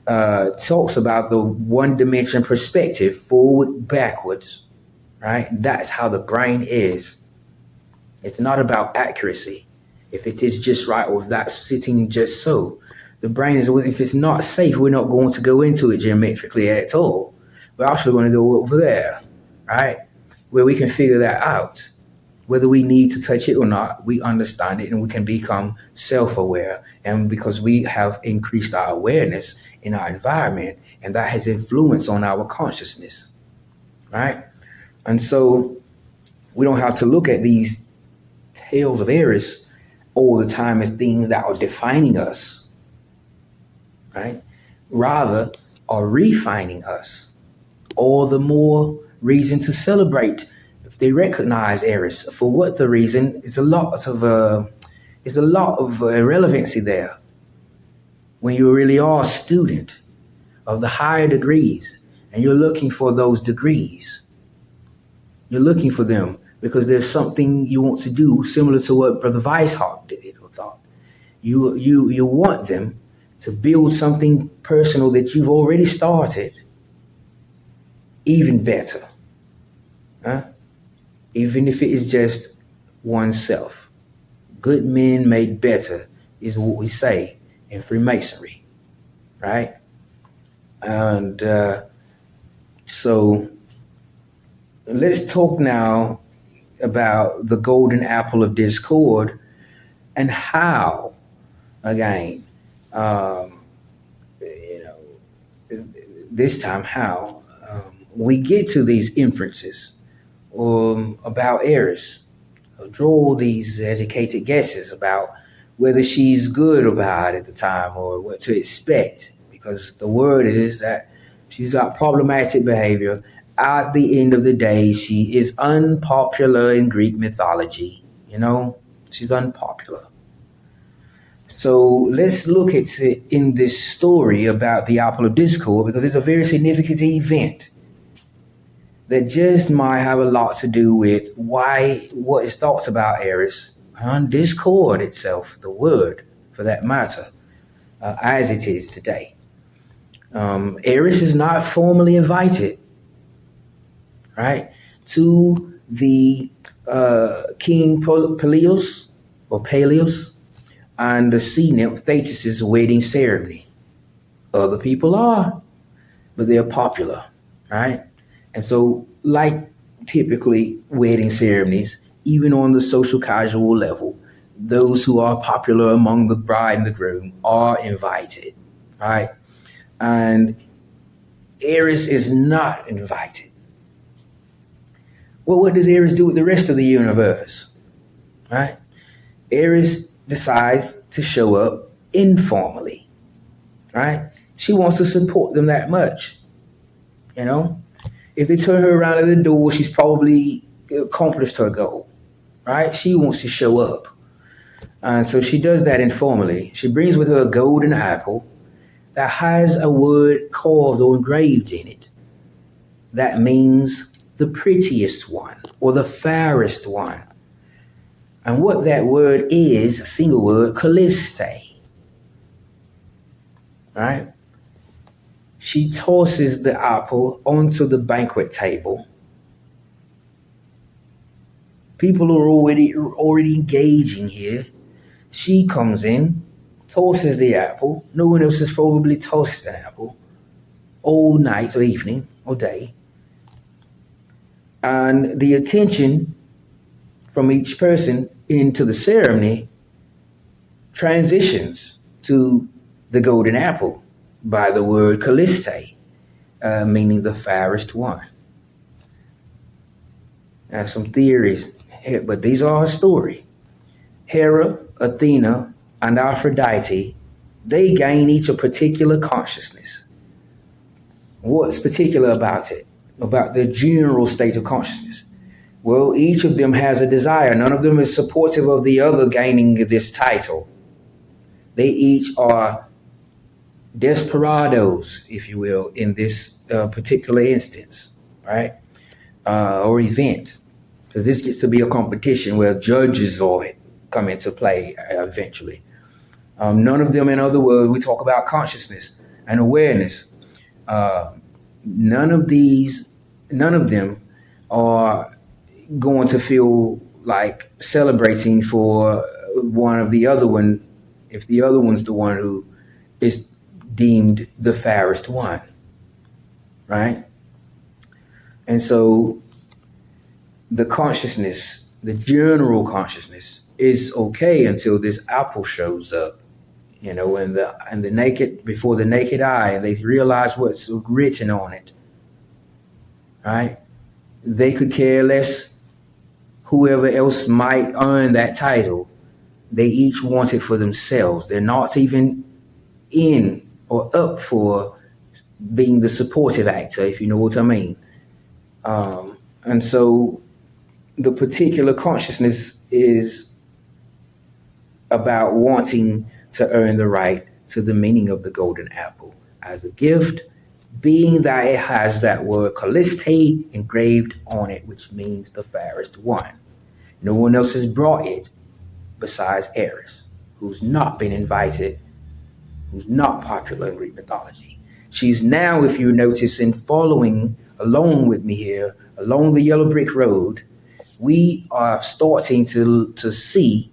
talks about the one dimension perspective, forward, backwards, right? That's how the brain is. It's not about accuracy. If it is just right, or if that's sitting just so, the brain is, if it's not safe, we're not going to go into it geometrically at all. We're actually going to go over there, right? Where we can figure that out. Whether we need to touch it or not, we understand it and we can become self-aware. And because we have increased our awareness in our environment, and that has influence on our consciousness, right? And so we don't have to look at these tales of Eris all the time as things that are defining us, right? Rather, are refining us, all the more reason to celebrate if they recognize Eris. For what the reason is a lot of irrelevancy there when you really are a student of the higher degrees and you're looking for those degrees. You're looking for them because there's something you want to do similar to what Brother Weishaupt did or thought. You want them to build something personal that you've already started even better. Huh? Even if it is just oneself. Good men made better is what we say in Freemasonry, right? And so let's talk now about the golden apple of discord and how, again, this time how we get to these inferences about Eris, draw these educated guesses about whether she's good or bad at the time or what to expect, because the word is that she's got problematic behavior. At the end of the day, she is unpopular in Greek mythology. She's unpopular. So let's look at it in this story about the Apple of Discord, because it's a very significant event that just might have a lot to do with what is thought about Eris and discord itself, the word for that matter, as it is today. Eris is not formally invited, right, to the King Peleus and the sea nymph Thetis' wedding ceremony. Other people are, but they're popular, right? And so, like typically wedding ceremonies, even on the social casual level, those who are popular among the bride and the groom are invited, right? And Eris is not invited. Well, what does Eris do with the rest of the universe, right? Eris decides to show up informally, right? She wants to support them that much, If they turn her around at the door, she's probably accomplished her goal, right? She wants to show up. And so she does that informally. She brings with her a golden apple that has a word carved or engraved in it. That means the prettiest one or the fairest one. And what that word is, a single word, Calliste, right? She tosses the apple onto the banquet table. People are already engaging here. She comes in, tosses the apple. No one else has probably tossed an apple all night or evening or day. And the attention from each person into the ceremony transitions to the golden apple by the word Calliste, meaning the fairest one. I have some theories here, but these are her story. Hera, Athena, and Aphrodite, they gain each a particular consciousness. What's particular about it? About the general state of consciousness? Well, each of them has a desire. None of them is supportive of the other gaining this title. They each are desperados, if you will, in this particular instance, right? Or event. Because this gets to be a competition where judges all come into play eventually. None of them, in other words, we talk about consciousness and awareness. None of them are going to feel like celebrating for one of the other one if the other one's the one who is deemed the fairest one, right? And so the consciousness, the general consciousness, is okay until this apple shows up, and the naked before the naked eye, and they realize what's written on it, right? They could care less whoever else might earn that title. They each want it for themselves. They're not even in or up for being the supportive actor, if you know what I mean. And so the particular consciousness is about wanting to earn the right to the meaning of the golden apple as a gift, being that it has that word Calliste engraved on it, which means the fairest one. No one else has brought it besides Eris, who's not been invited, who's not popular in Greek mythology. She's now, if you notice, in following along with me here, along the yellow brick road, we are starting to see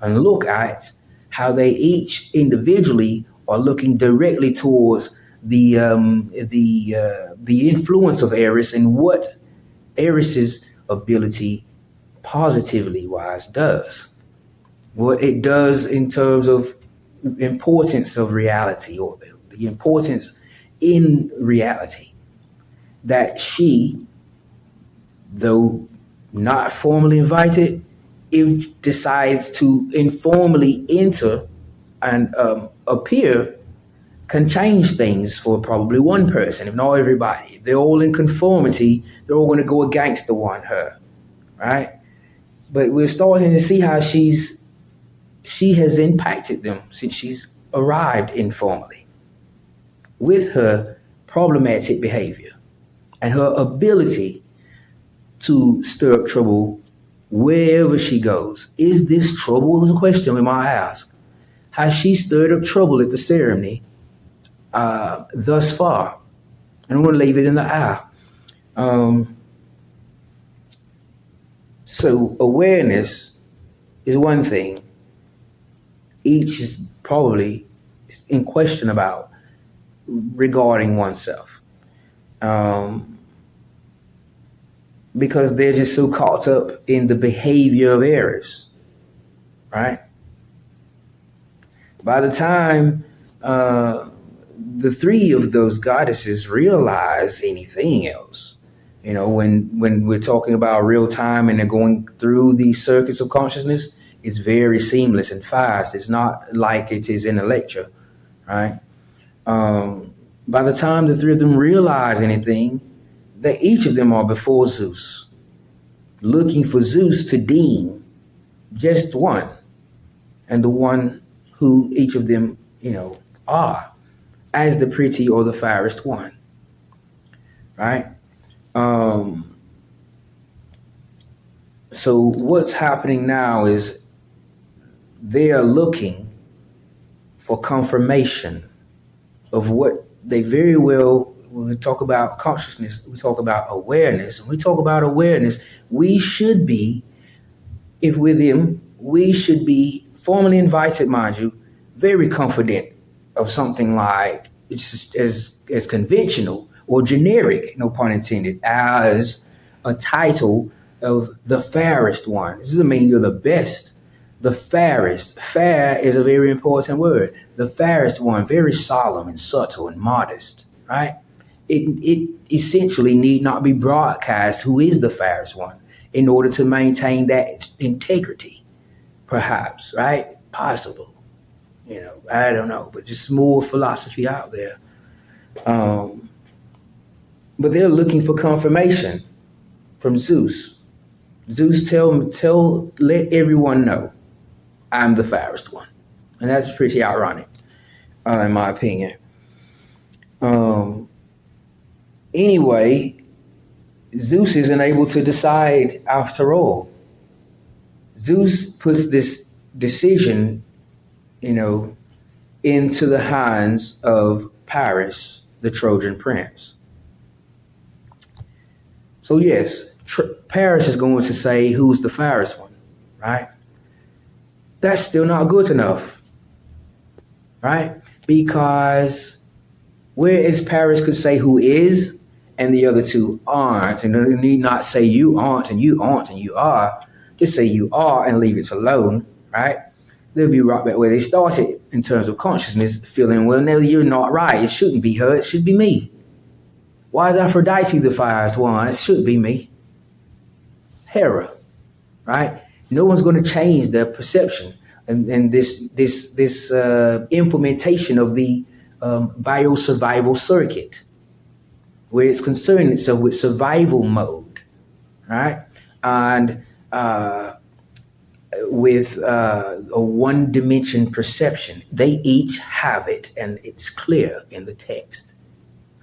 and look at how they each individually are looking directly towards the influence of Eris and what Eris's ability positively wise does. What it does in terms of importance of reality, or the importance in reality, that she, though not formally invited, if decides to informally enter and appear, can change things for probably one person, if not everybody. If they're all in conformity, they're all going to go against the one, her, right? But we're starting to see how she has impacted them since she's arrived informally with her problematic behavior and her ability to stir up trouble wherever she goes. Is this trouble? Is a question we might ask. Has she stirred up trouble at the ceremony thus far? And I'm going to leave it in the air. So awareness is one thing. Each is probably in question about regarding oneself. Because they're just so caught up in the behavior of Eris, right? By the time the three of those goddesses realize anything else, you know, when we're talking about real time and they're going through these circuits of consciousness, it's very seamless and fast. It's not like it is in a lecture, right? By the time the three of them realize anything, that each of them are before Zeus, looking for Zeus to deem just one, and the one who each of them, you know, are, as the pretty or the fairest one, right? So what's happening now is they are looking for confirmation of what they very well. When we talk about consciousness, we talk about awareness. When we talk about awareness, we should be, if with him, we should be formally invited, mind you, very confident of something like, it's as conventional or generic, no pun intended, as a title of the fairest one. This doesn't mean you're the best. The fairest. Fair is a very important word. The fairest one, very solemn and subtle and modest, right? It essentially need not be broadcast who is the fairest one in order to maintain that integrity, perhaps, right? Possible. You know, I don't know, but just more philosophy out there. But they're looking for confirmation from Zeus. Zeus let everyone know I'm the fairest one. And that's pretty ironic, in my opinion. Anyway, Zeus isn't able to decide after all. Zeus puts this decision, you know, into the hands of Paris, the Trojan prince. So yes, Paris is going to say who's the fairest one, right? That's still not good enough, right? Because whereas Paris could say who is and the other two aren't, and you need not say you aren't and you aren't and you are, just say you are and leave it alone, right? They'll be right back where they started in terms of consciousness, feeling, well, no, you're not right. It shouldn't be her. It should be me. Why is Aphrodite the fairest one? It should be me. Hera, right? No one's going to change their perception and this implementation of the biosurvival circuit, where it's concerned itself with survival mode, right? And with a one dimension perception. They each have it, and it's clear in the text,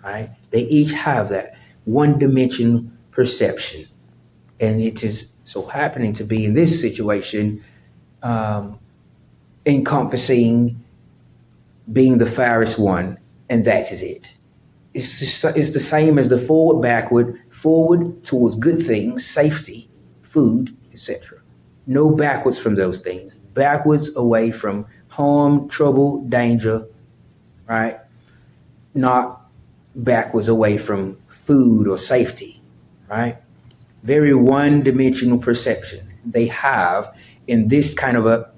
right? They each have that one dimension perception. And it is so happening to be in this situation, encompassing being the fairest one, and that is it. It's the same as the forward, backward, forward towards good things, safety, food, etc. No backwards from those things. Backwards away from harm, trouble, danger, right? Not backwards away from food or safety, right? Very one-dimensional perception they have in this kind of a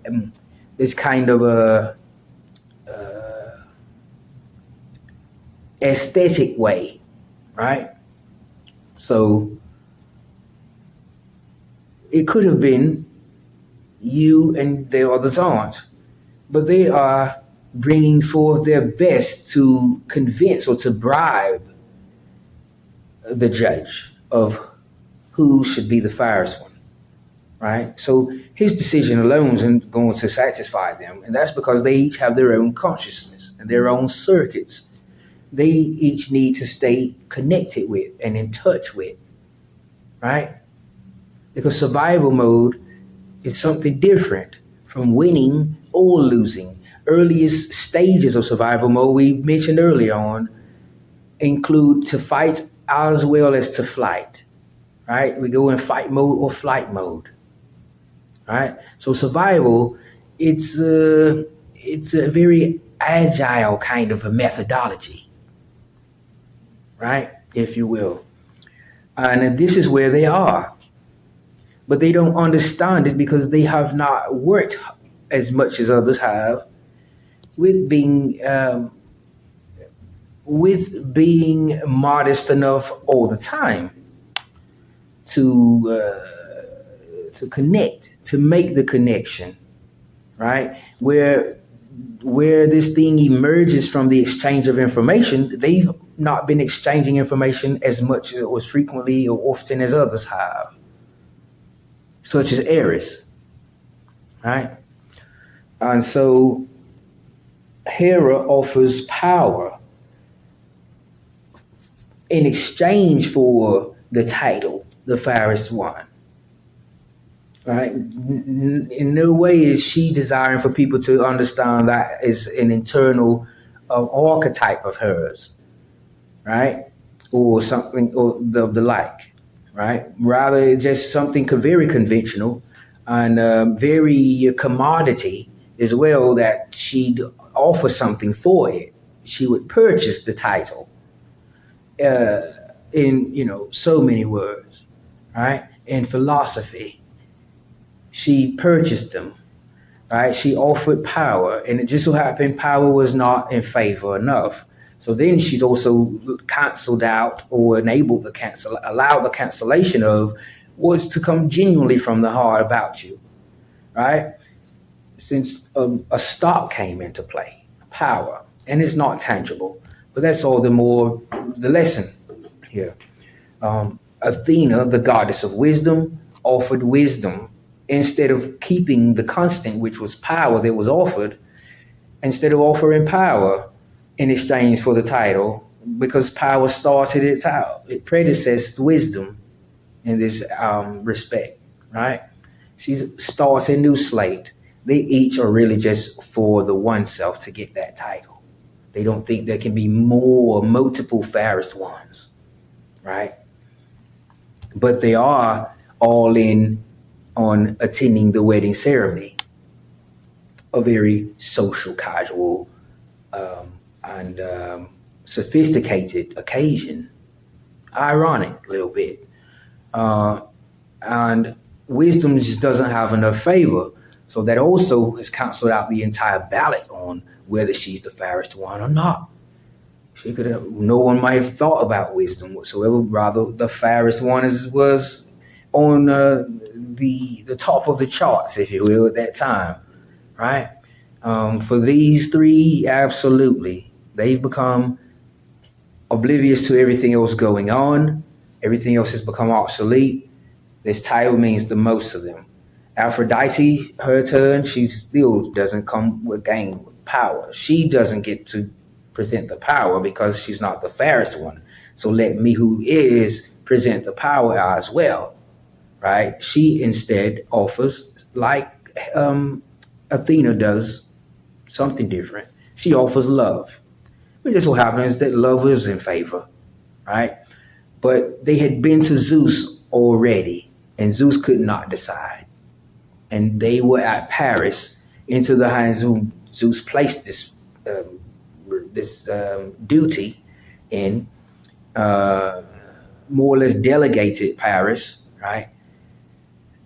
aesthetic way, right? So it could have been you and the others aren't, but they are bringing forth their best to convince or to bribe the judge of who should be the fairest one, right? So his decision alone isn't going to satisfy them, and that's because they each have their own consciousness and their own circuits. They each need to stay connected with and in touch with, right? Because survival mode is something different from winning or losing. Earliest stages of survival mode we mentioned earlier on include to fight as well as to flight, right? We go in fight mode or flight mode, right? So survival, it's a very agile kind of a methodology, right, if you will. And this is where they are. But they don't understand it because they have not worked as much as others have with being modest enough all the time to connect, to make the connection, right? Where this thing emerges from the exchange of information, they've not been exchanging information as much or as frequently or often as others have, such as Aries, right? And so Hera offers power in exchange for the title, the fairest one, right? In no way is she desiring for people to understand that is an internal archetype of hers, right? Or something or the like, right? Rather, just something very conventional and very commodity as well, that she'd offer something for it. She would purchase the title in so many words, right? In philosophy, she purchased them, right? She offered power, and it just so happened power was not in favor enough. So then she's also canceled out or allowed the cancellation of what's to come genuinely from the heart about you, right? Since a stock came into play, power, and it's not tangible, but that's all the more the lesson here. Athena, the goddess of wisdom, offered wisdom instead of keeping the constant, which was power that was offered, instead of offering power in exchange for the title, because power started it predecessed wisdom in this respect, right? She's starts a new slate. They each are really just for the oneself to get that title. They don't think there can be multiple fairest ones, right? But they are all in on attending the wedding ceremony, a very social, casual, and sophisticated occasion. Ironic a little bit. And wisdom just doesn't have enough favor. So that also has canceled out the entire ballot on whether she's the fairest one or not. No one might have thought about wisdom whatsoever. Rather, the fairest one was on the top of the charts, if you will, at that time, right? For these three, absolutely. They've become oblivious to everything else going on. Everything else has become obsolete. This title means the most to them. Aphrodite, her turn, she still doesn't come with gain with power. She doesn't get to present the power because she's not the fairest one. So let me, who is, present the power as well, right? She instead offers, like Athena does, something different. She offers love. It just so happens that love is in favor, right? But they had been to Zeus already, and Zeus could not decide. And they were at Paris, into the hands of Zeus placed this duty in, more or less delegated Paris, right?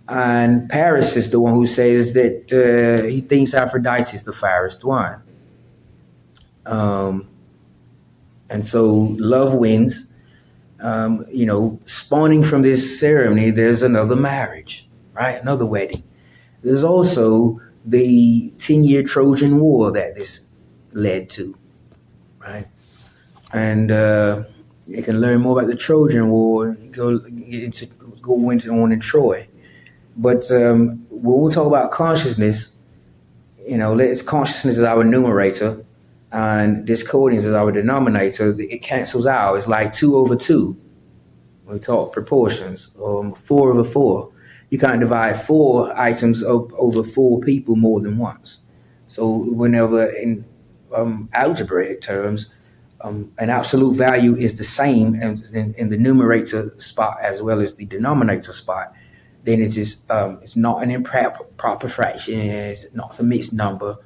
And Paris is the one who says that he thinks Aphrodite is the fairest one. And so love wins. Spawning from this ceremony, there's another marriage, right? Another wedding. There's also the 10-year Trojan War that this led to, right? And you can learn more about the Trojan War, go on in Troy. But when we talk about consciousness, consciousness is our numerator, and discordance is our denominator. It cancels out. It's like 2 over 2. We talk proportions, 4 over 4. You can't divide 4 items over 4 people more than once. So whenever in algebraic terms, an absolute value is the same in the numerator spot as well as the denominator spot, then it is it's not an improper fraction. It's not a mixed number.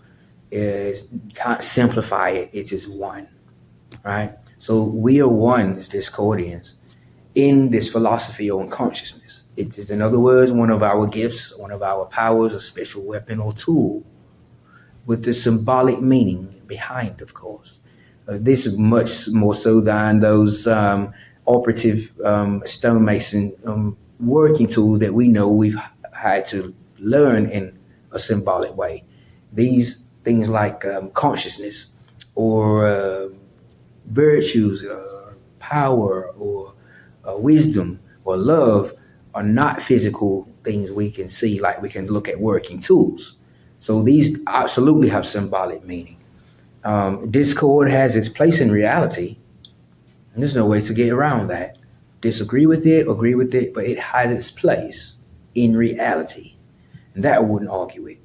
You can't simplify it. It is one, right? So we are one as Discordians in this philosophy on consciousness. It is, in other words, one of our gifts, one of our powers, a special weapon or tool with the symbolic meaning behind, of course. This is much more so than those operative stonemason working tools that we know we've had to learn in a symbolic way. These things like consciousness or virtues, power, or wisdom or love are not physical things we can see, like we can look at working tools. So these absolutely have symbolic meaning. Discord has its place in reality, and there's no way to get around that. Disagree with it, agree with it, but it has its place in reality, and that I wouldn't argue it.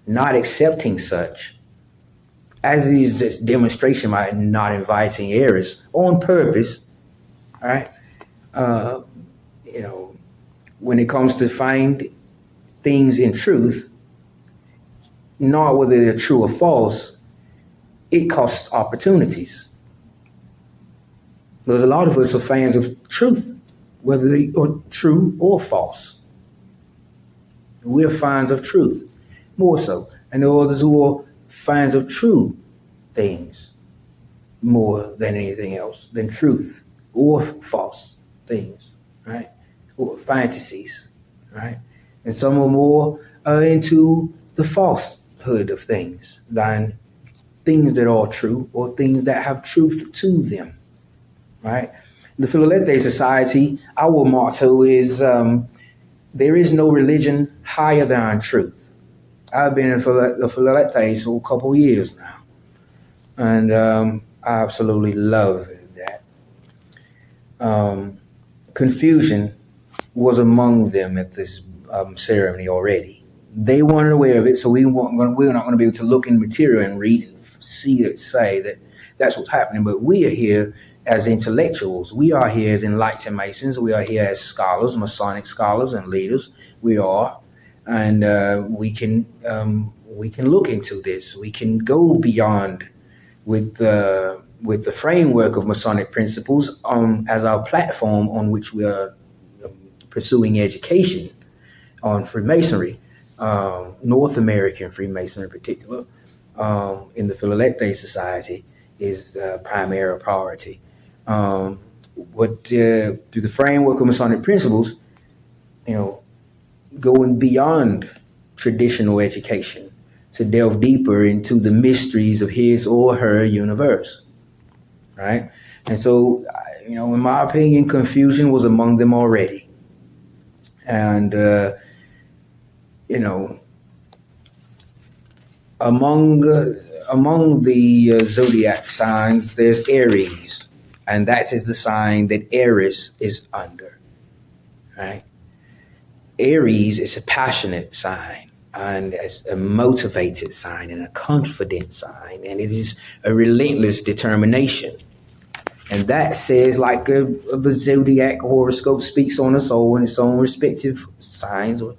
Not accepting such, as it is this demonstration by not inviting errors on purpose, all right? When it comes to find things in truth, not whether they're true or false, it costs opportunities. Because a lot of us are fans of truth, whether they are true or false. We're fans of truth, more so. And there are others who are fans of true things more than anything else, than truth or false things, right? Or fantasies, right? And some are more into the falsehood of things than things that are true or things that have truth to them, right? The Philatete Society, our motto is there is no religion higher than truth. I've been in the Philatete for a couple of years now, and I absolutely love that. Confusion was among them at this ceremony already. They weren't aware of it, so we're not going to be able to look in material and read and see it say that that's what's happening. But we are here as intellectuals. We are here as enlightened Masons. We are here as scholars, Masonic scholars and leaders. We are. And we can look into this. We can go beyond with the framework of Masonic principles as our platform on which we are pursuing education on Freemasonry, North American Freemasonry in particular, in the Philatete Society is primary priority. But through the framework of Masonic principles, going beyond traditional education, to delve deeper into the mysteries of his or her universe, right? And so, in my opinion, confusion was among them already. And, among the zodiac signs, there's Aries, and that is the sign that Eris is under, right? Aries is a passionate sign, and it's a motivated sign, and a confident sign, and it is a relentless determination. And that says, like the zodiac horoscope speaks on us all in its own respective signs or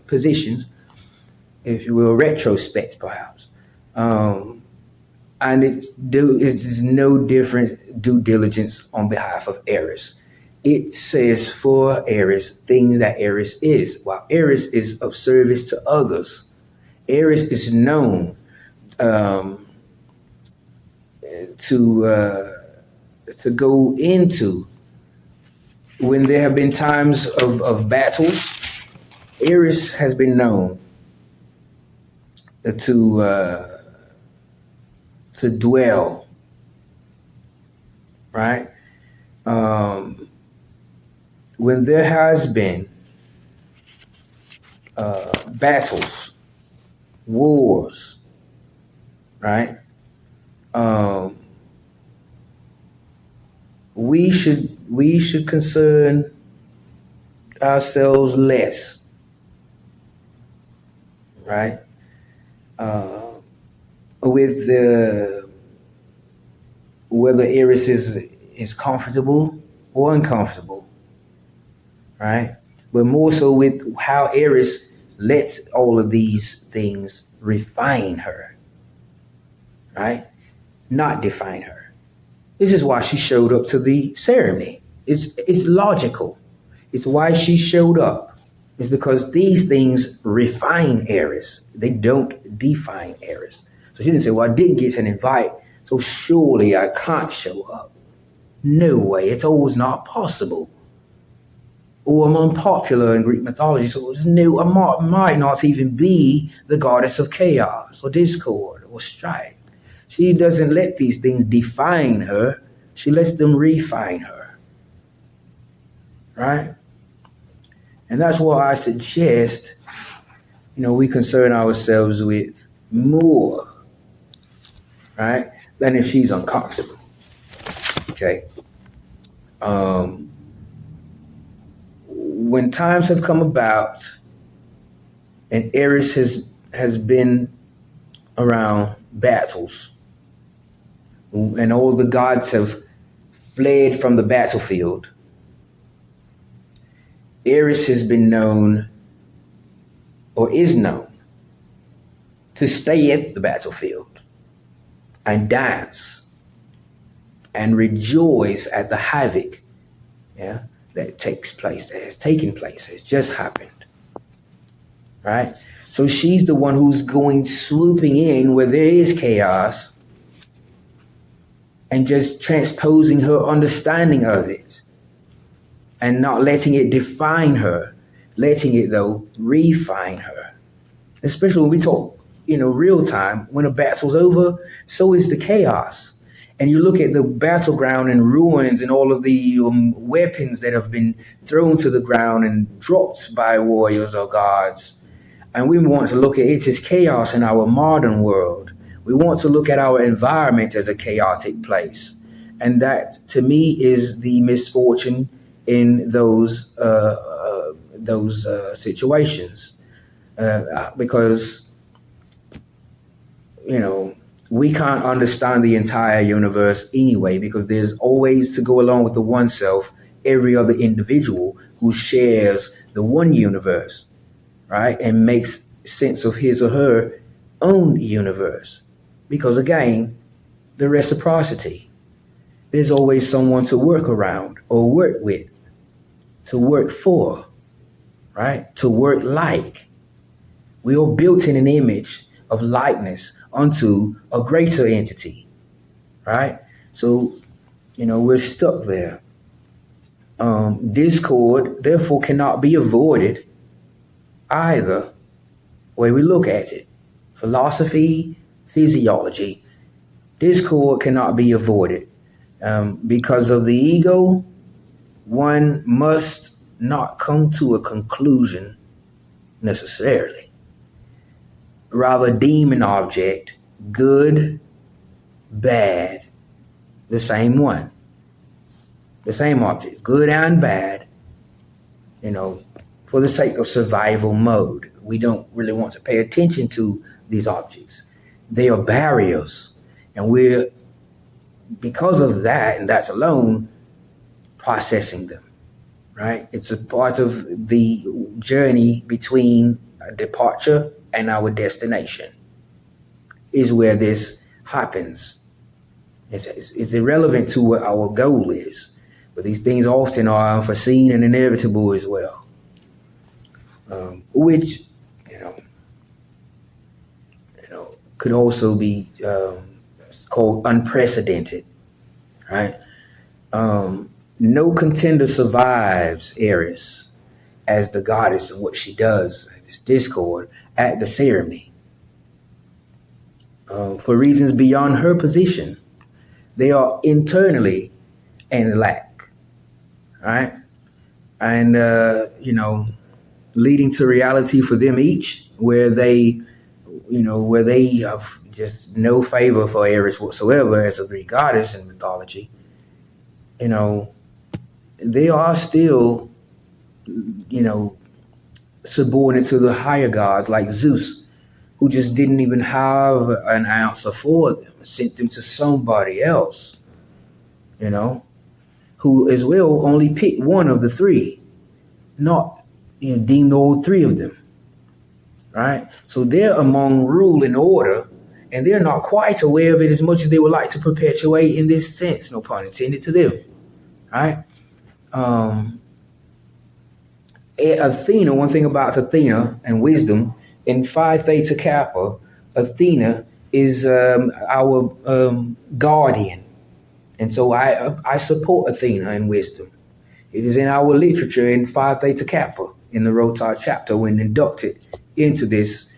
positions, if you will, retrospect perhaps. And it's no different due diligence on behalf of Aries. It says for Aries things that Aries is. While Aries is of service to others, Aries is known to go into when there have been times of battles. Aries has been known to dwell, right? When there has been battles, wars, right? We should concern ourselves less, right? With whether Aries is comfortable or uncomfortable, right? But more so with how Aries lets all of these things refine her, right? Not define her. This is why she showed up to the ceremony. It's logical. It's why she showed up. It's because these things refine Aries. They don't define Aries. So she didn't say, well, I didn't get an invite, so surely I can't show up. No way. It's always not possible. Or I'm unpopular in Greek mythology, so I might not even be the goddess of chaos or discord or strife. She doesn't let these things define her. She lets them refine her. Right? And that's why I suggest, we concern ourselves with more, right, than if she's uncomfortable. Okay? When times have come about and Aries has been around battles, and all the gods have fled from the battlefield, Aries has been known, or is known, to stay at the battlefield and dance and rejoice at the havoc, that takes place, that has taken place, has just happened, right? So she's the one who's swooping in where there is chaos and just transposing her understanding of it and not letting it define her, letting it, though, refine her. Especially when we talk, real time, when a battle's over, so is the chaos. And you look at the battleground and ruins and all of the weapons that have been thrown to the ground and dropped by warriors or gods. And we want to look at it as chaos in our modern world. We want to look at our environment as a chaotic place. And that, to me, is the misfortune in those situations. Because, we can't understand the entire universe anyway, because there's always, to go along with the one self, every other individual who shares the one universe, right? And makes sense of his or her own universe. Because again, the reciprocity. There's always someone to work around or work with, to work for, right? To work like. We are built in an image of likeness unto a greater entity, right? So, we're stuck there. Discord, therefore, cannot be avoided, either way we look at it. Philosophy, physiology, discord cannot be avoided. Because of the ego, one must not come to a conclusion necessarily. Rather deem an object good, bad, the same one. The same object, good and bad, for the sake of survival mode. We don't really want to pay attention to these objects. They are barriers, and we're, because of that, and that's alone, processing them, right? It's a part of the journey between a departure and our destination is where this happens. It's irrelevant to what our goal is, but these things often are unforeseen and inevitable as well, which could also be called unprecedented, right? No contender survives Eris as the goddess of what she does, this discord, at the ceremony. For reasons beyond her position, they are internally in lack, right? And, leading to reality for them each, where they have just no favor for Eris whatsoever as a Greek goddess in mythology. They are still, subordinate to the higher gods like Zeus, who just didn't even have an answer for them, sent them to somebody else, who as well only picked one of the three, not deemed all three of them, right? So they're among rule and order, and they're not quite aware of it as much as they would like to perpetuate in this sense, no pun intended to them, right? Athena, one thing about Athena and wisdom, in Phi Theta Kappa, Athena is our guardian. And so I support Athena in wisdom. It is in our literature in Phi Theta Kappa, in the Rotary chapter, when inducted into this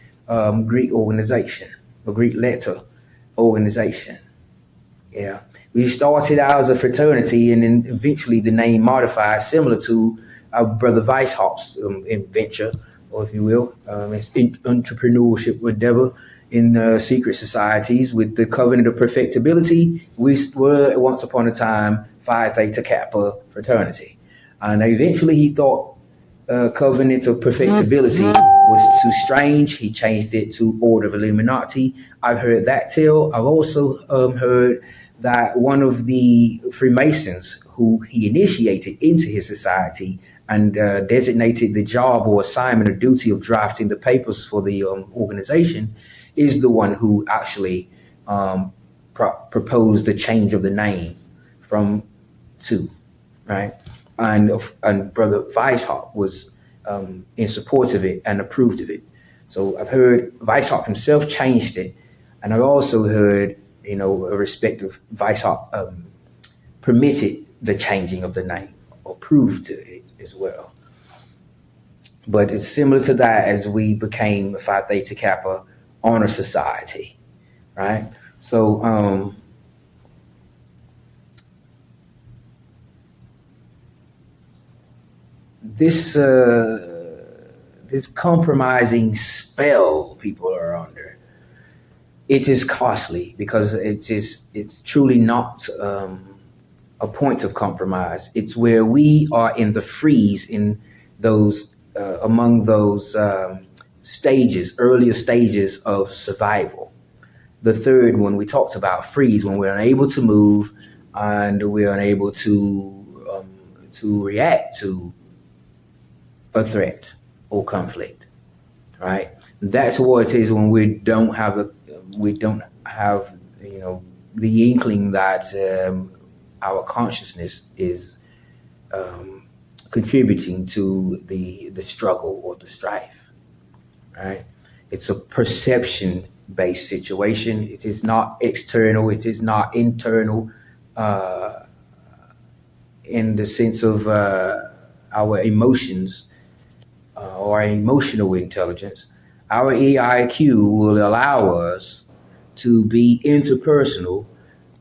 Greek organization, a Greek letter organization. Yeah. We started out as a fraternity, and then eventually the name modified, similar to our brother Weishaupt's venture, or if you will, it's entrepreneurship endeavor in secret societies with the covenant of perfectibility. We were once upon a time Phi Theta Kappa fraternity, and eventually he thought covenant of perfectibility was too strange. He changed it to Order of Illuminati. I've heard that tale. I've also heard that one of the Freemasons who he initiated into his society and designated the job or assignment or duty of drafting the papers for the organization is the one who actually proposed the change of the name from to, right? And Brother Weishaupt was in support of it and approved of it. So I've heard Weishaupt himself changed it, and I've also heard, a respective Weishaupt permitted the changing of the name, or approved it as well. But it's similar to that as we became Phi Theta Kappa Honor Society, right? So this compromising spell people are under, it is costly because it's truly not a point of compromise. It's where we are in the freeze in those among those earlier stages of survival. The third one we talked about, freeze, when we're unable to move and we're unable to react to a threat or conflict, right? That's what it is when we don't have the inkling that our consciousness is contributing to the struggle or the strife, right? It's a perception-based situation. It is not external. It is not internal in the sense of our emotions or emotional intelligence, our EIQ will allow us to be interpersonal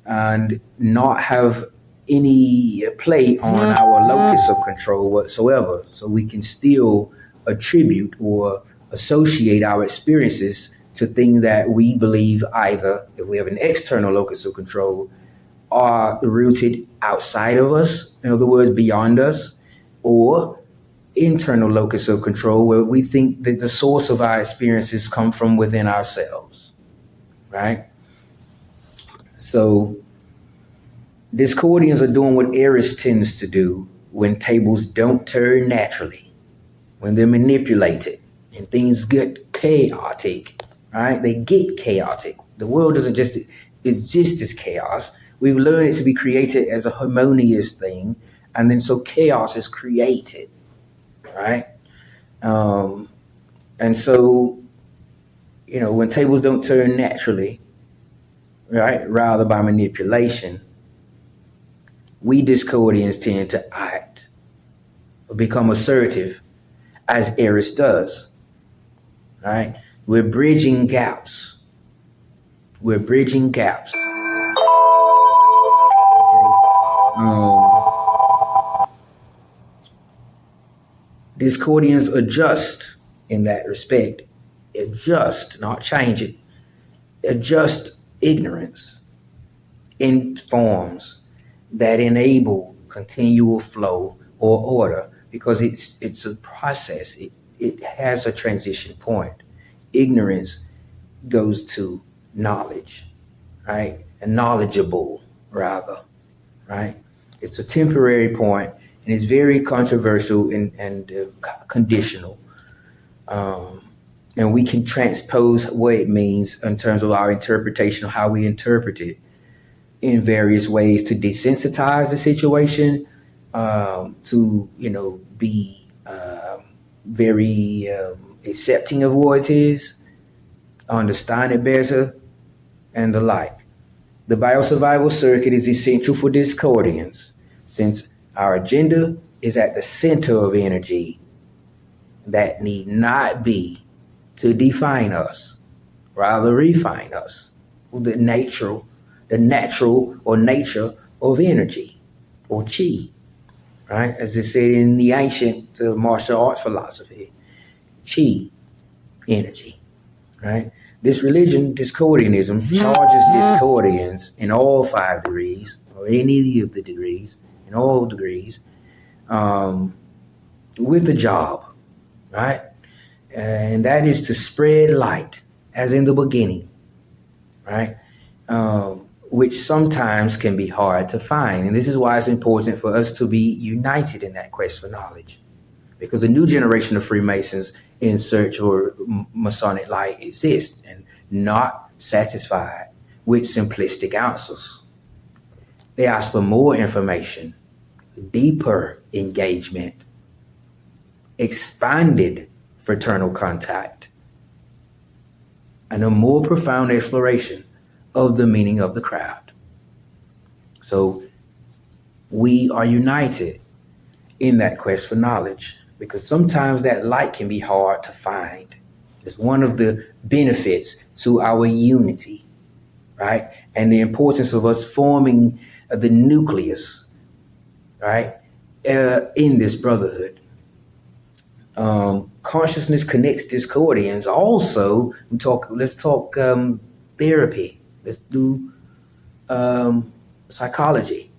and not have any play on our locus of control whatsoever. So we can still attribute or associate our experiences to things that we believe either, if we have an external locus of control, are rooted outside of us, in other words, beyond us, or internal locus of control, where we think that the source of our experiences come from within ourselves, right? So Discordians are doing what Eris tends to do when tables don't turn naturally, when they're manipulated and things get chaotic, right? They get chaotic. The world doesn't just exist as chaos. We've learned it to be created as a harmonious thing, and then so chaos is created, right? And so, when tables don't turn naturally, right, rather by manipulation, we Discordians tend to act or become assertive as Eris does, right? We're bridging gaps. We're bridging gaps. Discordians adjust in that respect. Adjust, not change it. Adjust ignorance in forms that enable continual flow or order, because it's a process. It has a transition point. Ignorance goes to knowledge, right? And knowledgeable, rather, right? It's a temporary point, and it's very controversial and conditional. And we can transpose what it means in terms of our interpretation of how we interpret it in various ways to desensitize the situation, to be very accepting of what it is, understand it better, and the like. The biosurvival circuit is essential for Discordians, since our agenda is at the center of energy that need not be to define us, rather refine us. The natural or nature of energy, or chi, right? As they said in the ancient martial arts philosophy, chi, energy, right? This religion, Discordianism, charges Discordians in all 5 degrees, or any of the degrees, in all degrees, with a job, right? And that is to spread light, as in the beginning, right? Which sometimes can be hard to find. And this is why it's important for us to be united in that quest for knowledge. Because the new generation of Freemasons in search for Masonic light exists, and not satisfied with simplistic answers. They ask for more information, deeper engagement, expanded fraternal contact, and a more profound exploration of the meaning of the craft. So we are united in that quest for knowledge, because sometimes that light can be hard to find. It's one of the benefits to our unity, right? And the importance of us forming the nucleus, right, in this brotherhood. Consciousness connects Discordians. Also, let's talk therapy. Let's do psychology.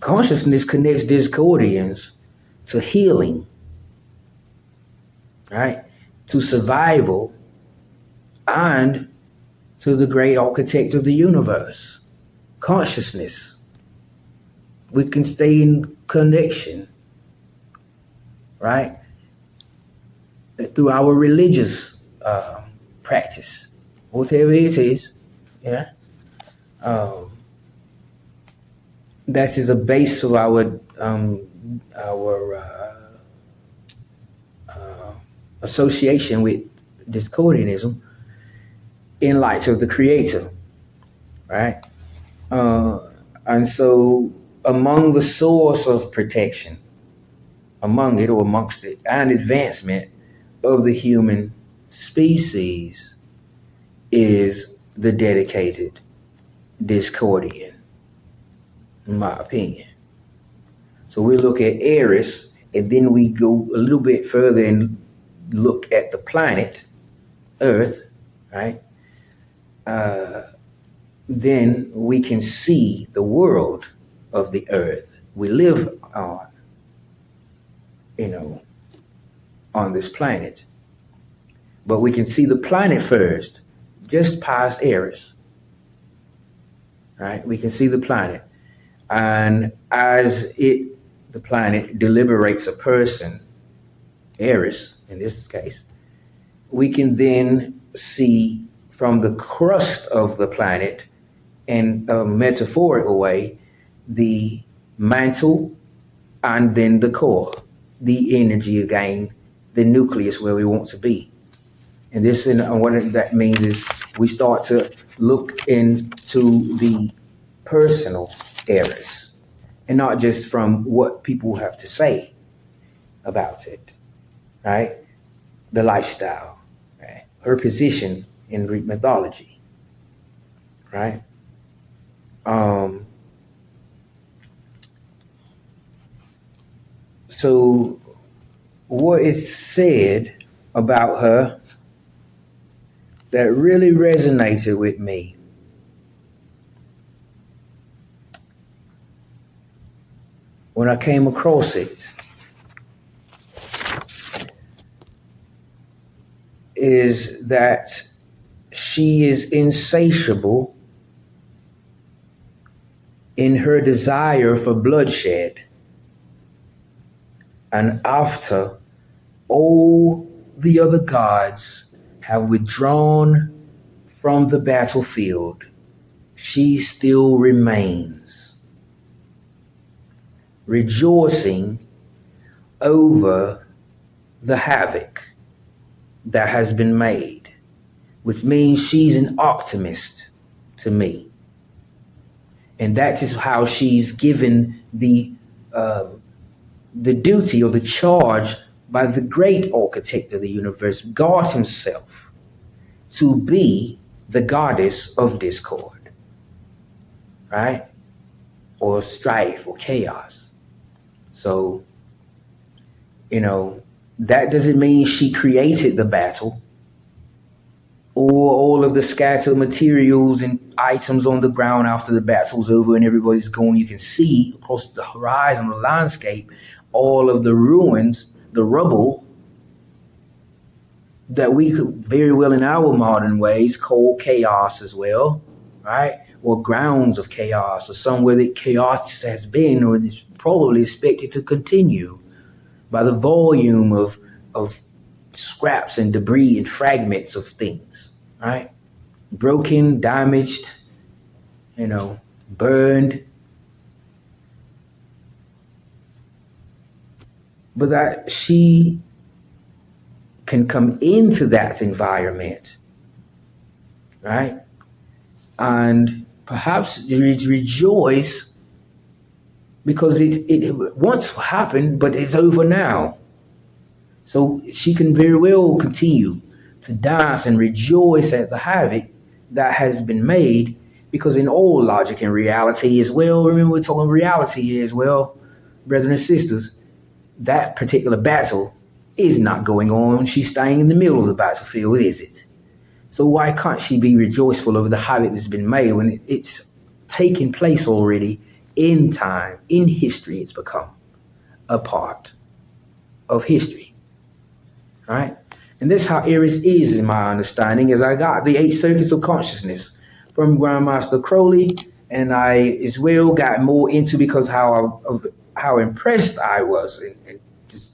Consciousness connects Discordians to healing, right? To survival, and to the great architect of the universe. Consciousness. We can stay in connection, right? Through our religious practice, whatever it is, yeah. That is a base of our association with Discordianism in light of the Creator, right? And so among the source of protection among it or amongst it and advancement of the human species is the dedicated Discordian, in my opinion. So we look at Eris, and then we go a little bit further and look at the planet Earth, right? Then we can see the world of the Earth we live on, on this planet. But we can see the planet first, just past Eris, right? We can see the planet. And as the planet deliberates a person, Eris in this case, we can then see from the crust of the planet, in a metaphorical way, the mantle and then the core, the energy again, the nucleus where we want to be. And this, and what that means is we start to look into the personal Eris, and not just from what people have to say about it, right? The lifestyle, right? Her position in Greek mythology, right? So what is said about her that really resonated with me when I came across it is that she is insatiable in her desire for bloodshed, and after all the other gods have withdrawn from the battlefield, she still remains, rejoicing over the havoc that has been made, which means she's an optimist to me. And that is how she's given the duty or the charge by the great architect of the universe, God himself, to be the goddess of discord, right? Or strife or chaos. So, that doesn't mean she created the battle or all of the scattered materials and items on the ground after the battle's over and everybody's gone. You can see across the horizon, the landscape, all of the ruins, the rubble that we could very well in our modern ways call chaos as well, right? Or grounds of chaos, or somewhere that chaos has been or is probably expected to continue by the volume of scraps and debris and fragments of things, right? Broken, damaged, burned. But that she can come into that environment, right? And perhaps rejoice because it once happened, but it's over now. So she can very well continue to dance and rejoice at the havoc that has been made, because in all logic and reality as well, remember we're talking reality here as well, brethren and sisters, that particular battle is not going on. She's staying in the middle of the battlefield, is it? So why can't she be rejoiceful over the havoc that's been made when it's taking place already in time, in history? It's become a part of history, right? And that's how Eris is, in my understanding, as I got the 8 circuits of consciousness from Grandmaster Crowley, and I as well got more into because how impressed I was and just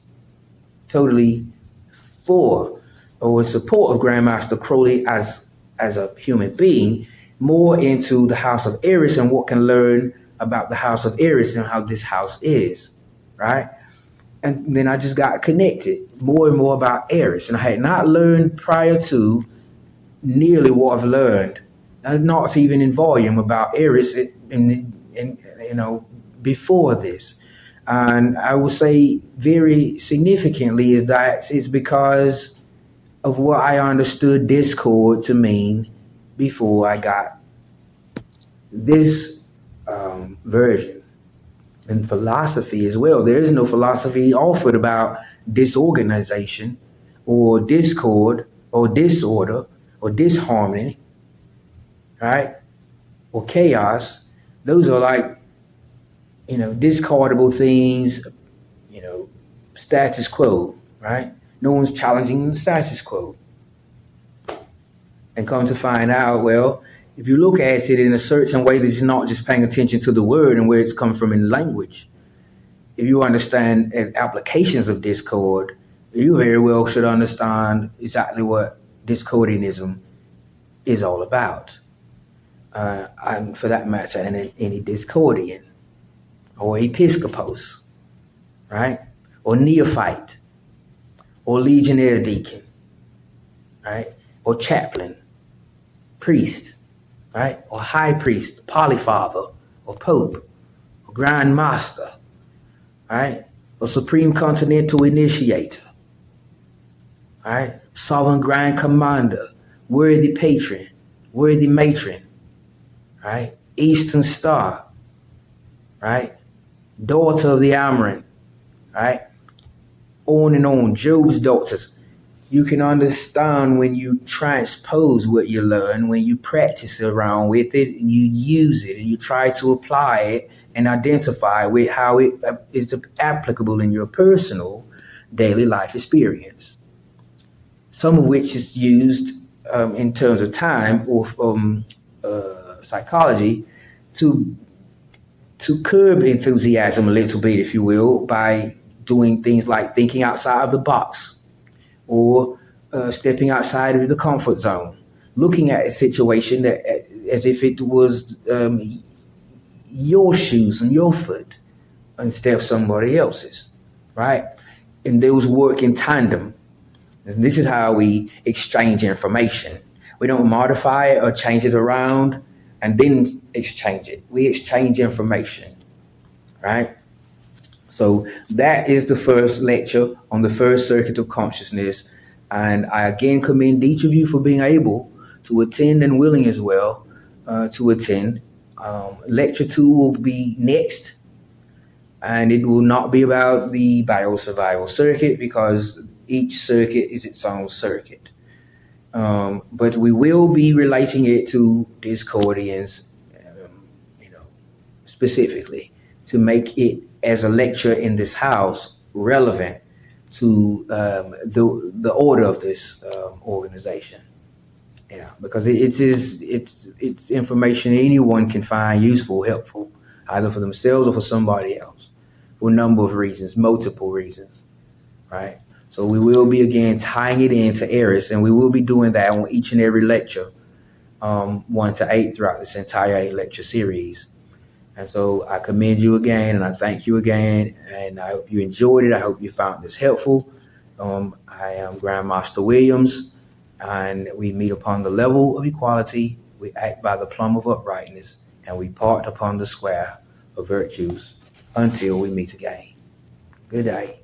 totally for or in support of Grandmaster Crowley as a human being, more into the House of Eris and what can learn about the House of Eris and how this house is, right? And then I just got connected more and more about Eris, and I had not learned prior to nearly what I've learned, not even in volume about Eris, before this. And I will say very significantly is that it's because of what I understood discord to mean before I got this version. And philosophy as well. There is no philosophy offered about disorganization or discord or disorder or disharmony, right? Or chaos. Those are like, discardable things, status quo, right? No one's challenging the status quo. And come to find out, well, if you look at it in a certain way that's not just paying attention to the word and where it's come from in language, if you understand applications of discord, you very well should understand exactly what discordianism is all about. And for that matter, any discordian or episcopos, right? Or neophyte or legionnaire deacon, right? Or chaplain, priest, right? Or high priest, polyfather, or pope, or grand master, right? Or supreme continental initiator, right? Sovereign grand commander, worthy patron, worthy matron, right? Eastern star, right? Daughter of the Amaranth, right? On and on, Job's daughters. You can understand when you transpose what you learn, when you practice around with it, and you use it, and you try to apply it and identify with how it is applicable in your personal daily life experience. Some of which is used in terms of time or psychology to curb enthusiasm a little bit, if you will, by doing things like thinking outside of the box or stepping outside of the comfort zone, looking at a situation that as if it was your shoes and your foot instead of somebody else's, right? And those work in tandem. And this is how we exchange information. We don't modify it or change it around and then exchange it. We exchange information, right? So that is the first lecture on the first circuit of consciousness. And I again commend each of you for being able to attend and willing as well to attend. Lecture 2 will be next. And it will not be about the biosurvival circuit because each circuit is its own circuit. But we will be relating it to discordians, specifically to make it as a lecture in this house relevant to the order of this organization. Yeah, because it's information anyone can find useful, helpful, either for themselves or for somebody else, for a number of reasons, multiple reasons, right? So we will be again tying it into Eris, and we will be doing that on each and every lecture, 1 to 8 throughout this entire 8-lecture series. And so I commend you again, and I thank you again, and I hope you enjoyed it. I hope you found this helpful. I am Grandmaster Williams, and we meet upon the level of equality. We act by the plumb of uprightness, and we part upon the square of virtues until we meet again. Good day.